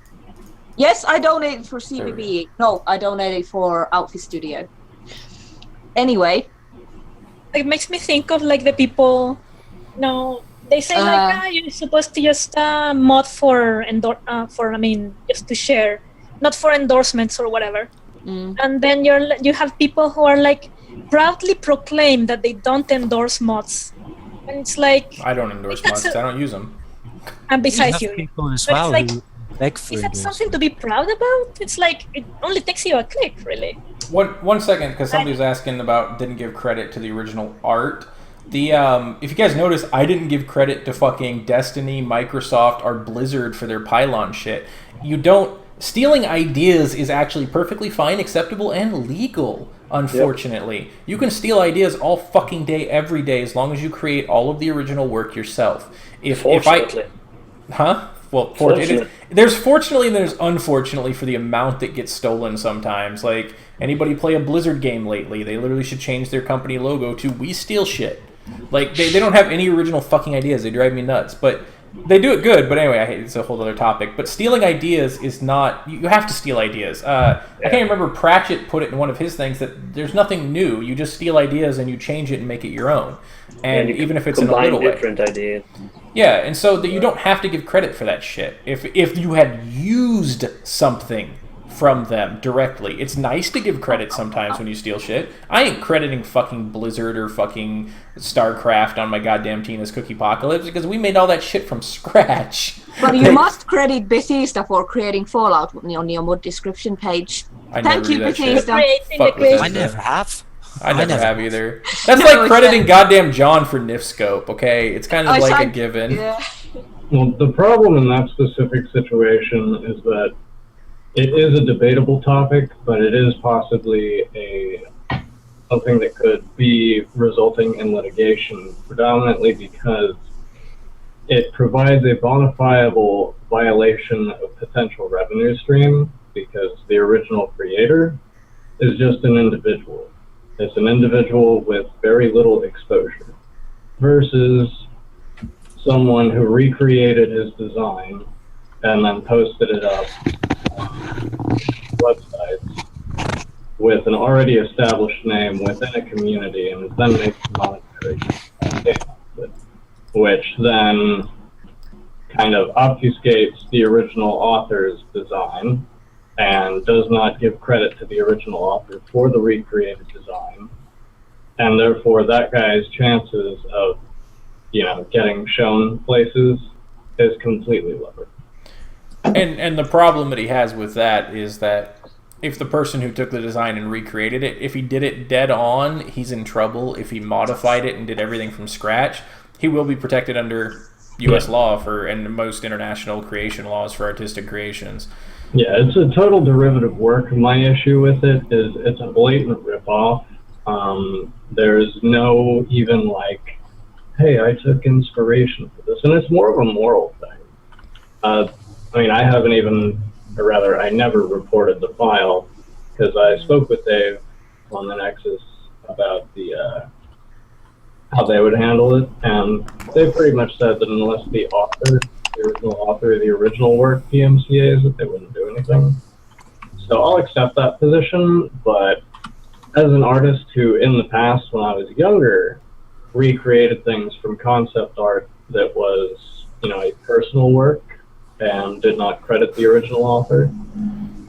Speaker 8: yes, I donated for
Speaker 2: There we
Speaker 8: CBB. No, I donated for Outfit Studio. Anyway,
Speaker 3: It makes me think of like the people. They say you're supposed to just mod for just to share, not for endorsements or whatever. And then you have people who are like proudly proclaim that they don't endorse mods, and it's like
Speaker 2: I don't endorse mods. I don't use them.
Speaker 3: and besides
Speaker 5: have
Speaker 3: you,
Speaker 5: people as
Speaker 3: but
Speaker 5: well
Speaker 3: it's like,
Speaker 5: who beg for
Speaker 3: is that
Speaker 5: endorsement.
Speaker 3: something to be proud about? It's like it only takes you a click, really.
Speaker 2: One second, because somebody was asking about didn't give credit to the original art. The if you guys notice, I didn't give credit to fucking Destiny, Microsoft, or Blizzard for their pylon shit. You don't. Stealing ideas is actually perfectly fine, acceptable, and legal. Unfortunately, you can steal ideas all fucking day, every day, as long as you create all of the original work yourself.
Speaker 4: Fortunately.
Speaker 2: Well,
Speaker 4: Fortunately.
Speaker 2: there's fortunately and there's unfortunately for the amount that gets stolen sometimes. Like, anybody play a Blizzard game lately, they literally should change their company logo to "We Steal Shit." Like, they don't have any original fucking ideas. They drive me nuts. But they do it good. But anyway, it's a whole other topic. But stealing ideas is not... You have to steal ideas. I can't remember, Pratchett put it in one of his things that there's nothing new. You just steal ideas and you change it and make it your own. And
Speaker 4: you
Speaker 2: even if it's in a
Speaker 4: combine
Speaker 2: little way.
Speaker 4: different ideas.
Speaker 2: Yeah, and so that you don't have to give credit for that shit. If you had used something from them directly, it's nice to give credit sometimes when you steal shit. I ain't crediting fucking Blizzard or fucking StarCraft on my goddamn Tina's Cookie Apocalypse because we made all that shit from scratch.
Speaker 8: but you must credit Bethesda for creating Fallout on your mod description page.
Speaker 2: I
Speaker 8: Thank
Speaker 2: never
Speaker 8: you,
Speaker 2: do that shit.
Speaker 8: Bethesda.
Speaker 3: Creating
Speaker 2: Fuck
Speaker 3: the
Speaker 2: with
Speaker 5: I
Speaker 2: that.
Speaker 5: never have.
Speaker 2: I never
Speaker 5: never
Speaker 2: have either. That's
Speaker 8: No,
Speaker 2: like
Speaker 8: it's
Speaker 2: crediting
Speaker 8: like-
Speaker 2: goddamn John for Nifscope, okay? It's kind of
Speaker 8: Oh, it's
Speaker 2: like a
Speaker 8: like-
Speaker 2: given.
Speaker 8: Yeah.
Speaker 7: Well, the problem in that specific situation is that it is a debatable topic, but it is possibly something that could be resulting in litigation, predominantly because it provides a bona fide violation of potential revenue stream because the original creator is just an individual. It's an individual with very little exposure versus someone who recreated his design and then posted it up on websites with an already established name within a community and then makes monetary gain off it, which then kind of obfuscates the original author's design and does not give credit to the original author for the recreated design, and therefore that guy's chances of getting shown places is completely lower.
Speaker 2: And the problem that he has with that is that if the person who took the design and recreated it, if he did it dead on, he's in trouble. If he modified it and did everything from scratch, he will be protected under U.S. law and most international creation laws for artistic creations.
Speaker 7: Yeah, it's a total derivative work. My issue with it is it's a blatant ripoff. There's no even like, hey, I took inspiration for this. And it's more of a moral thing. I haven't even, or rather, I never reported the file because I spoke with Dave on the Nexus about how they would handle it. And they pretty much said that unless the author the original author of the original work PMCAs that they wouldn't do anything. So I'll accept that position, but as an artist who, in the past, when I was younger, recreated things from concept art that was, a personal work and did not credit the original author,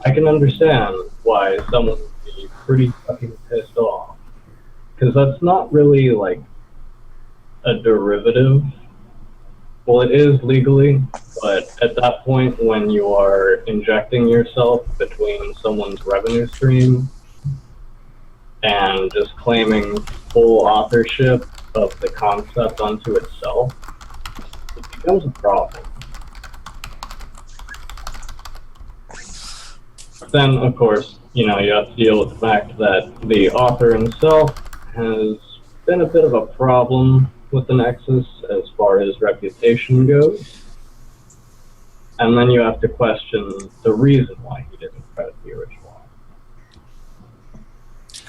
Speaker 7: I can understand why someone would be pretty fucking pissed off. Because that's not really, like, a derivative. Well, it is legally, but at that point when you are injecting yourself between someone's revenue stream and just claiming full authorship of the concept unto itself, it becomes a problem. Then, of course, you have to deal with the fact that the author himself has been a bit of a problem with the Nexus as far as reputation goes. And then you have to question the reason why he didn't credit the original.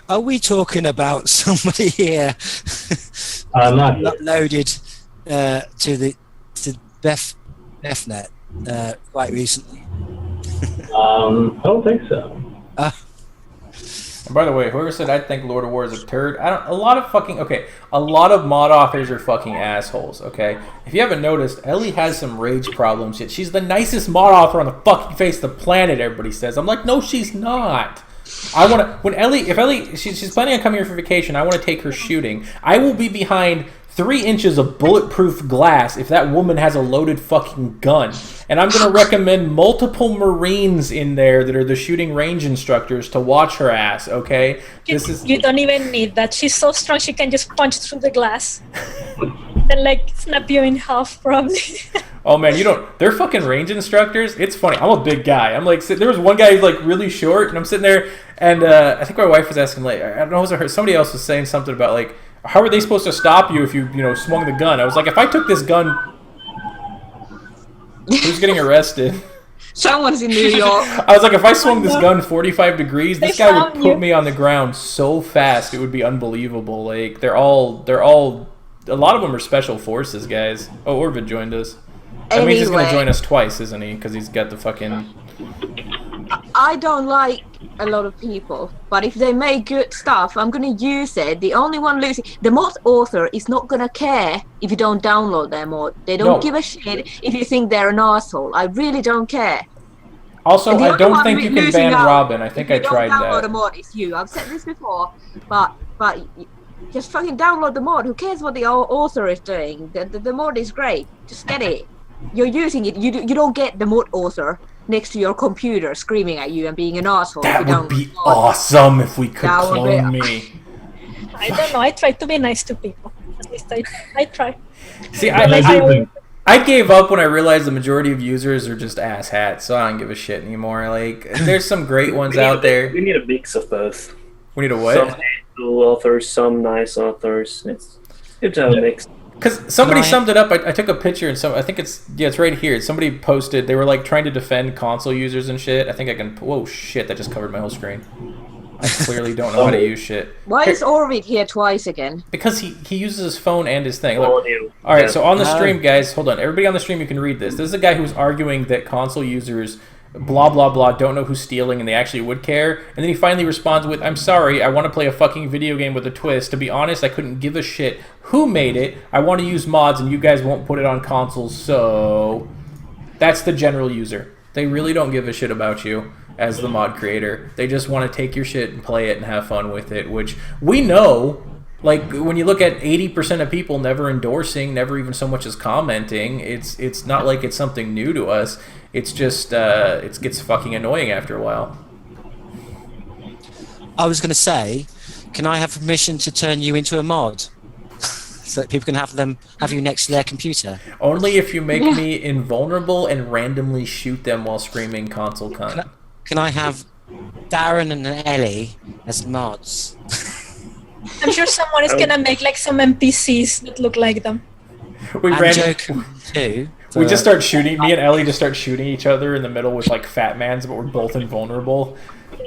Speaker 5: Are we talking about somebody here
Speaker 7: Not here.
Speaker 5: uploaded to BefNet quite recently?
Speaker 7: I don't think so.
Speaker 2: And by the way, whoever said I think Lord of War is a turd, a lot of mod authors are fucking assholes, okay? If you haven't noticed, Ellie has some rage problems, yet she's the nicest mod author on the fucking face of the planet, everybody says. I'm like, no, she's not. If Ellie, she's planning on coming here for vacation, I want to take her shooting. I will be behind 3 inches of bulletproof glass if that woman has a loaded fucking gun. And I'm going to recommend multiple Marines in there that are the shooting range instructors to watch her ass, okay?
Speaker 3: You don't even need that. She's so strong she can just punch through the glass. Then snap you in half probably.
Speaker 2: Oh man, they're fucking range instructors. It's funny. I'm a big guy. I'm like, there was one guy who's like really short, and I'm sitting there, and I think my wife was asking, like, I don't know, somebody else was saying something about like, how are they supposed to stop you if you swung the gun? I was like, if I took this gun, who's getting arrested?
Speaker 8: Someone's in New York.
Speaker 2: I was like, if I swung this gun 45 degrees, this guy would put me on the ground so fast, it would be unbelievable. Like, they're all, a lot of them are special forces guys. Oh, Orvid joined us. That means he's going to join us twice, isn't he? Because he's got the fucking...
Speaker 8: I don't like a lot of people, but if they make good stuff, I'm going to use it. The only one losing... The mod author is not going to care if you don't download their mod. They don't give a shit if you think they're an asshole. I really don't care.
Speaker 2: Also, I don't think you can ban Robin. I think I tried that.
Speaker 8: If you don't download a mod, it's you. I've said this before, but just fucking download the mod. Who cares what the author is doing? The mod is great. Just get it. You're using it. You don't get the mod author next to your computer screaming at you and being an asshole.
Speaker 2: That would be awesome if we could clone me.
Speaker 3: I don't know. I try to be nice to people. At least I try.
Speaker 2: See, I gave up when I realized the majority of users are just asshats, so I don't give a shit anymore. Like, there's some great ones out there.
Speaker 4: We need a mix of both.
Speaker 2: We need a what?
Speaker 4: Some hateful authors, some nice authors. It's good to have a mix.
Speaker 2: Because somebody summed it up. I took a picture and I think it's right here. Somebody posted, they were like trying to defend console users and shit. I think I can, whoa shit, that just covered my whole screen. I clearly don't know how to use shit.
Speaker 8: Why is Orvid here twice again?
Speaker 2: Because he uses his phone and his thing. Look. Alright, so on the stream, guys, hold on. Everybody on the stream, you can read this. This is a guy who's arguing that console users blah blah blah don't know who's stealing and they actually would care, and then he finally responds with, I'm sorry, I want to play a fucking video game with a twist. To be honest, I couldn't give a shit who made it. I want to use mods and you guys won't put it on consoles. So that's the general user. They really don't give a shit about you as the mod creator. They just want to take your shit and play it and have fun with it, which we know. Like, when you look at 80% of people never endorsing, never even so much as commenting, it's not like it's something new to us. It's just, it gets fucking annoying after a while.
Speaker 5: I was going to say, can I have permission to turn you into a mod? So that people can have you next to their computer?
Speaker 2: Only if you make me invulnerable and randomly shoot them while screaming console cunt.
Speaker 5: Can I have Darren and Ellie as mods?
Speaker 3: I'm sure someone is gonna make like some NPCs that look like them.
Speaker 5: I'm joking too.
Speaker 2: We just start shooting. Me and Ellie just start shooting each other in the middle with like fat mans, but we're both invulnerable.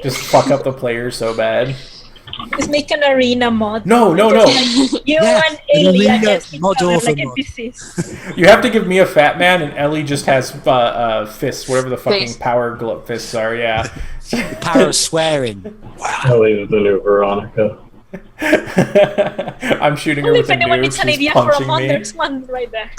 Speaker 2: Just fuck up the players so bad.
Speaker 3: Just make an arena mod.
Speaker 2: No.
Speaker 3: Just, like, you
Speaker 5: Yeah,
Speaker 3: and
Speaker 5: an
Speaker 3: Ellie
Speaker 5: arena
Speaker 3: against each
Speaker 5: mod
Speaker 3: other
Speaker 5: orphan
Speaker 3: like
Speaker 5: mod.
Speaker 3: NPCs.
Speaker 2: You have to give me a fat man, and Ellie just has fists, whatever the fucking
Speaker 8: Fists.
Speaker 2: power glove fists are. Yeah.
Speaker 5: The power of swearing.
Speaker 7: Ellie is the new Veronica.
Speaker 2: I'm shooting her
Speaker 3: Only
Speaker 2: with
Speaker 3: if
Speaker 2: a
Speaker 3: anyone
Speaker 2: nuke.
Speaker 3: needs an
Speaker 2: She's
Speaker 3: idea for a
Speaker 2: punching
Speaker 3: mod,
Speaker 2: me.
Speaker 3: there's one right there.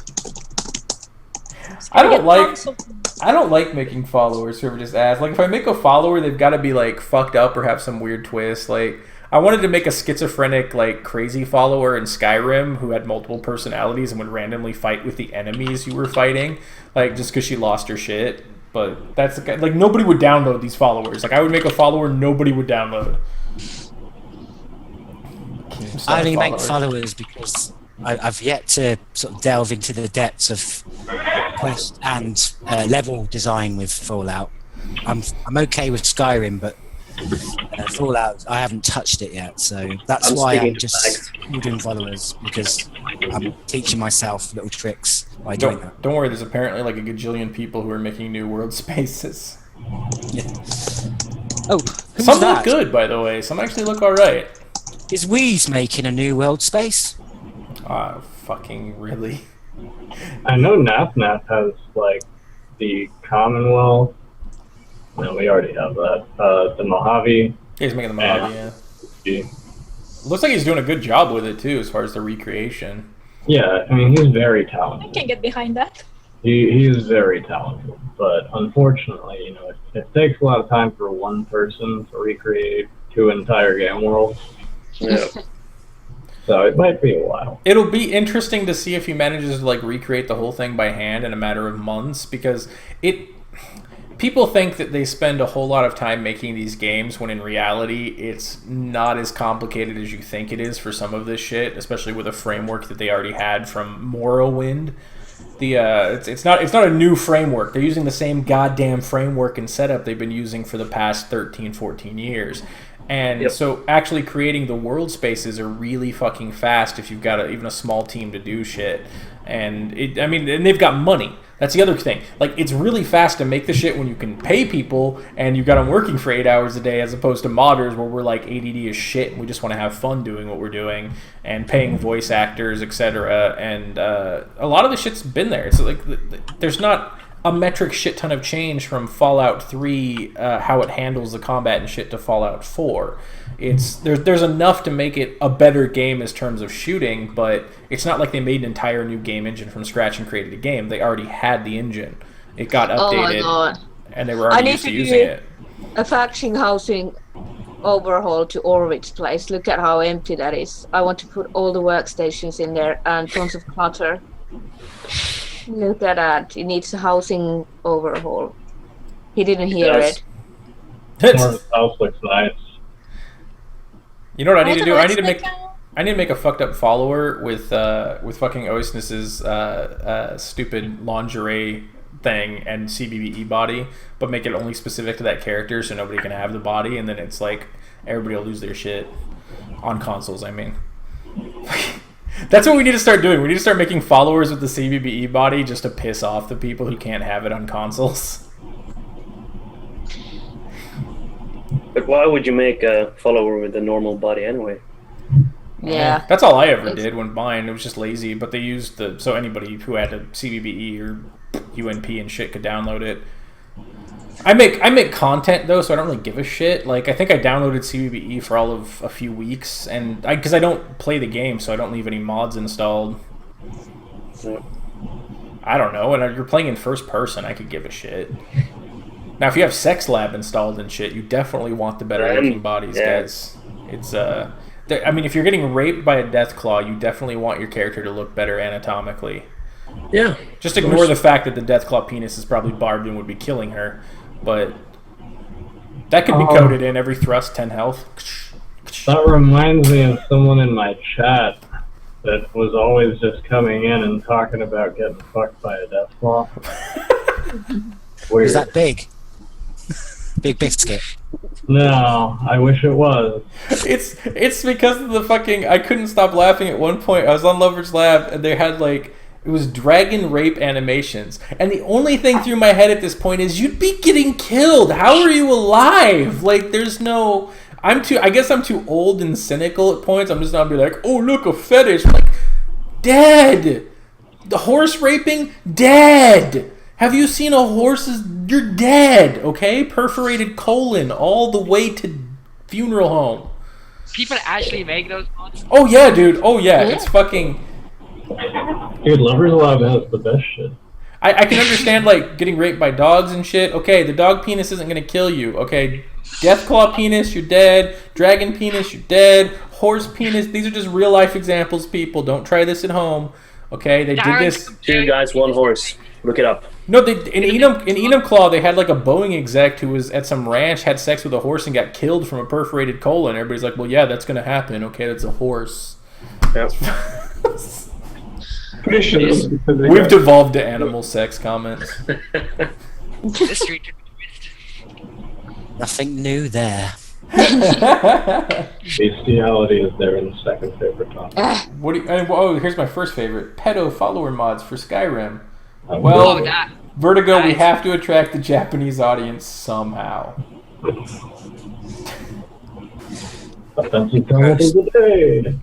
Speaker 2: I don't like.
Speaker 3: Tons of-
Speaker 2: I don't like making followers who are just ass. Like, if I make a follower, they've got to be, like, fucked up or have some weird twist. Like, I wanted to make a schizophrenic, like, crazy follower in Skyrim who had multiple personalities and would randomly fight with the enemies you were fighting, like, just because she lost her shit. But that's, like, nobody would download these followers. Like, I would make a follower nobody would download.
Speaker 5: I only make followers because I've yet to sort of delve into the depths of quest and level design with Fallout. I'm okay with Skyrim, but Fallout I haven't touched it yet, so that's
Speaker 4: I'm
Speaker 5: why
Speaker 4: sticking
Speaker 5: I'm
Speaker 4: to
Speaker 5: just doing followers, because I'm teaching myself little tricks by doing that.
Speaker 2: Don't worry, there's apparently like a gajillion people who are making new world spaces.
Speaker 5: Yeah. Oh, who's
Speaker 2: Some
Speaker 5: that?
Speaker 2: look good, by the way. Some actually look alright.
Speaker 5: Is Wheeze making a new world space?
Speaker 2: Fucking really?
Speaker 7: I know Nap has like the Commonwealth. No, we already have that. The Mojave.
Speaker 2: He's making the Mojave, yeah.
Speaker 7: Yeah.
Speaker 2: Looks like he's doing a good job with it, too, as far as the recreation.
Speaker 7: Yeah, I mean, he's very
Speaker 3: I
Speaker 7: talented.
Speaker 3: can get behind that.
Speaker 7: He is very talented, but unfortunately, you know, it takes a lot of time for one person to recreate 2 entire game worlds.
Speaker 4: Yeah.
Speaker 7: So it might be a while.
Speaker 2: It'll be interesting to see if he manages to like recreate the whole thing by hand in a matter of months, because people think that they spend a whole lot of time making these games when in reality it's not as complicated as you think it is for some of this shit, especially with a framework that they already had from Morrowind. It's not a new framework. They're using the same goddamn framework and setup they've been using for the past 13, 14 years. And
Speaker 4: Yep.
Speaker 2: so actually creating the world spaces are really fucking fast if you've got even a small team to do shit. And and they've got money. That's the other thing. Like, it's really fast to make the shit when you can pay people and you've got them working for 8 hours a day, as opposed to modders where we're like ADD as shit and we just want to have fun doing what we're doing and paying voice actors, etc. And a lot of the shit's been there. It's like there's not a metric shit ton of change from Fallout 3, how it handles the combat and shit, to Fallout 4. There's enough to make it a better game as terms of shooting, but it's not like they made an entire new game engine from scratch and created a game. They already had the engine. It got
Speaker 8: Oh my
Speaker 2: updated,
Speaker 8: god.
Speaker 2: and they were already used to using it.
Speaker 8: A faction housing overhaul to Orwit's place. Look at how empty that is. I want to put all the workstations in there and tons of clutter. Look at that. It needs a housing overhaul. He didn't hear
Speaker 4: does.
Speaker 8: it.
Speaker 7: Morris house looks nice.
Speaker 2: You know what I need to do? I need to
Speaker 3: Like,
Speaker 2: make a fucked up follower with fucking Oisness's stupid lingerie thing and CBBE body, but make it only specific to that character so nobody can have the body, and then it's like everybody will lose their shit on consoles. I mean, that's what we need to start doing. We need to start making followers with the CBBE body just to piss off the people who can't have it on consoles.
Speaker 4: But why would you make a follower with a normal body anyway?
Speaker 8: Yeah.
Speaker 2: That's all I ever did when mine. It was just lazy, but they used so anybody who had a CBBE or UNP and shit could download it. I make content though, so I don't really give a shit. Like, I think I downloaded CBBE for all of a few weeks, and because I don't play the game, so I don't leave any mods installed.
Speaker 4: Yeah.
Speaker 2: I don't know. And you're playing in first person, I could give a shit. Now, if you have Sex Lab installed and shit, you definitely want the better looking bodies,
Speaker 4: yeah.
Speaker 2: guys. It's I mean, if you're getting raped by a Deathclaw, you definitely want your character to look better anatomically.
Speaker 9: Yeah.
Speaker 2: Just ignore the fact that the Deathclaw penis is probably barbed and would be killing her, but that could be coded in every thrust, 10 health.
Speaker 7: That reminds me of someone in my chat that was always just coming in and talking about getting fucked by a Deathclaw. Weird.
Speaker 5: Is that big? Big biscuit.
Speaker 7: No, I wish it was.
Speaker 2: It's because of the fucking. I couldn't stop laughing at one point. I was on Lover's Lab and they had like. It was dragon rape animations. And the only thing through my head at this point is you'd be getting killed. How are you alive? Like, there's no. I guess I'm too old and cynical at points. I'm just not be like, oh look, a fetish. I'm like, dead. The horse raping, dead. Have you seen a horse's? You're dead. Okay, perforated colon all the way to funeral home.
Speaker 1: People actually make those mods.
Speaker 2: Oh yeah, dude. Oh yeah, it's fucking.
Speaker 7: Dude, Lover's Lab has the best shit.
Speaker 2: I can understand like getting raped by dogs and shit. Okay, the dog penis isn't gonna kill you. Okay, Deathclaw penis, you're dead. Dragon penis, you're dead. Horse penis, these are just real life examples. People, don't try this at home. Okay, they did this.
Speaker 4: 2 guys, 1 horse. Look it up.
Speaker 2: No, in Enumclaw, they had like a Boeing exec who was at some ranch, had sex with a horse, and got killed from a perforated colon. Everybody's like, well, yeah, that's gonna happen. Okay, that's a horse.
Speaker 4: Yep.
Speaker 7: Pretty sure that's because they
Speaker 2: We've
Speaker 7: got-
Speaker 2: devolved to animal sex comments.
Speaker 1: The street took a twist.
Speaker 5: Nothing new there.
Speaker 7: Bestiality is there in the second favorite topic.
Speaker 2: What do you, oh, here's my first favorite. Pedo follower mods for Skyrim.
Speaker 1: Oh,
Speaker 2: Well,
Speaker 1: that.
Speaker 2: Vertigo, we
Speaker 1: Nice.
Speaker 2: have to attract the Japanese audience somehow.
Speaker 7: Offensive comment of the day.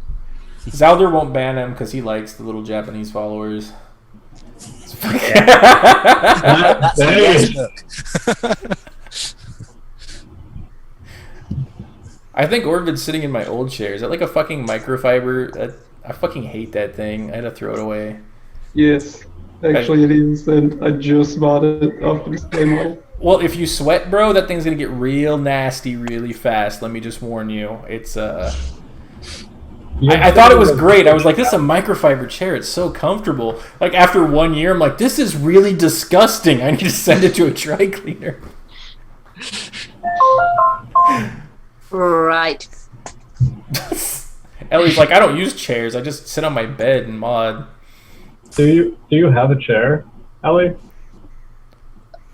Speaker 2: Zalder won't ban him because he likes the little Japanese followers.
Speaker 5: That's a yes look.
Speaker 2: I think Orvid's sitting in my old chair. Is that like a fucking microfiber? I fucking hate that thing. I had to throw it away.
Speaker 9: Yes, actually it is, and I just bought it after the same model.
Speaker 2: Well, if you sweat, bro, that thing's gonna get real nasty really fast. Let me just warn you. It's I thought it was great. I was like, this is a microfiber chair. It's so comfortable. Like after 1 year, I'm like, this is really disgusting. I need to send it to a dry cleaner.
Speaker 8: Right.
Speaker 2: Ellie's like, I don't use chairs. I just sit on my bed and mod.
Speaker 7: Do you have a chair, Ellie?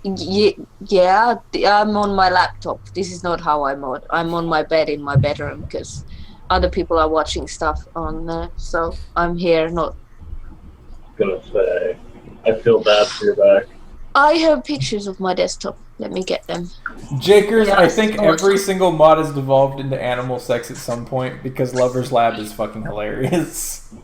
Speaker 8: Yeah, I'm on my laptop. This is not how I mod. I'm on my bed in my bedroom because other people are watching stuff on there. So I'm here, not.
Speaker 7: Gonna say, I feel bad for your back.
Speaker 8: I have pictures of my desktop. Let me get them.
Speaker 2: Jakers, I
Speaker 8: Yes,
Speaker 2: think
Speaker 8: of course.
Speaker 2: every single mod has devolved into animal sex at some point because Lover's Lab is fucking hilarious.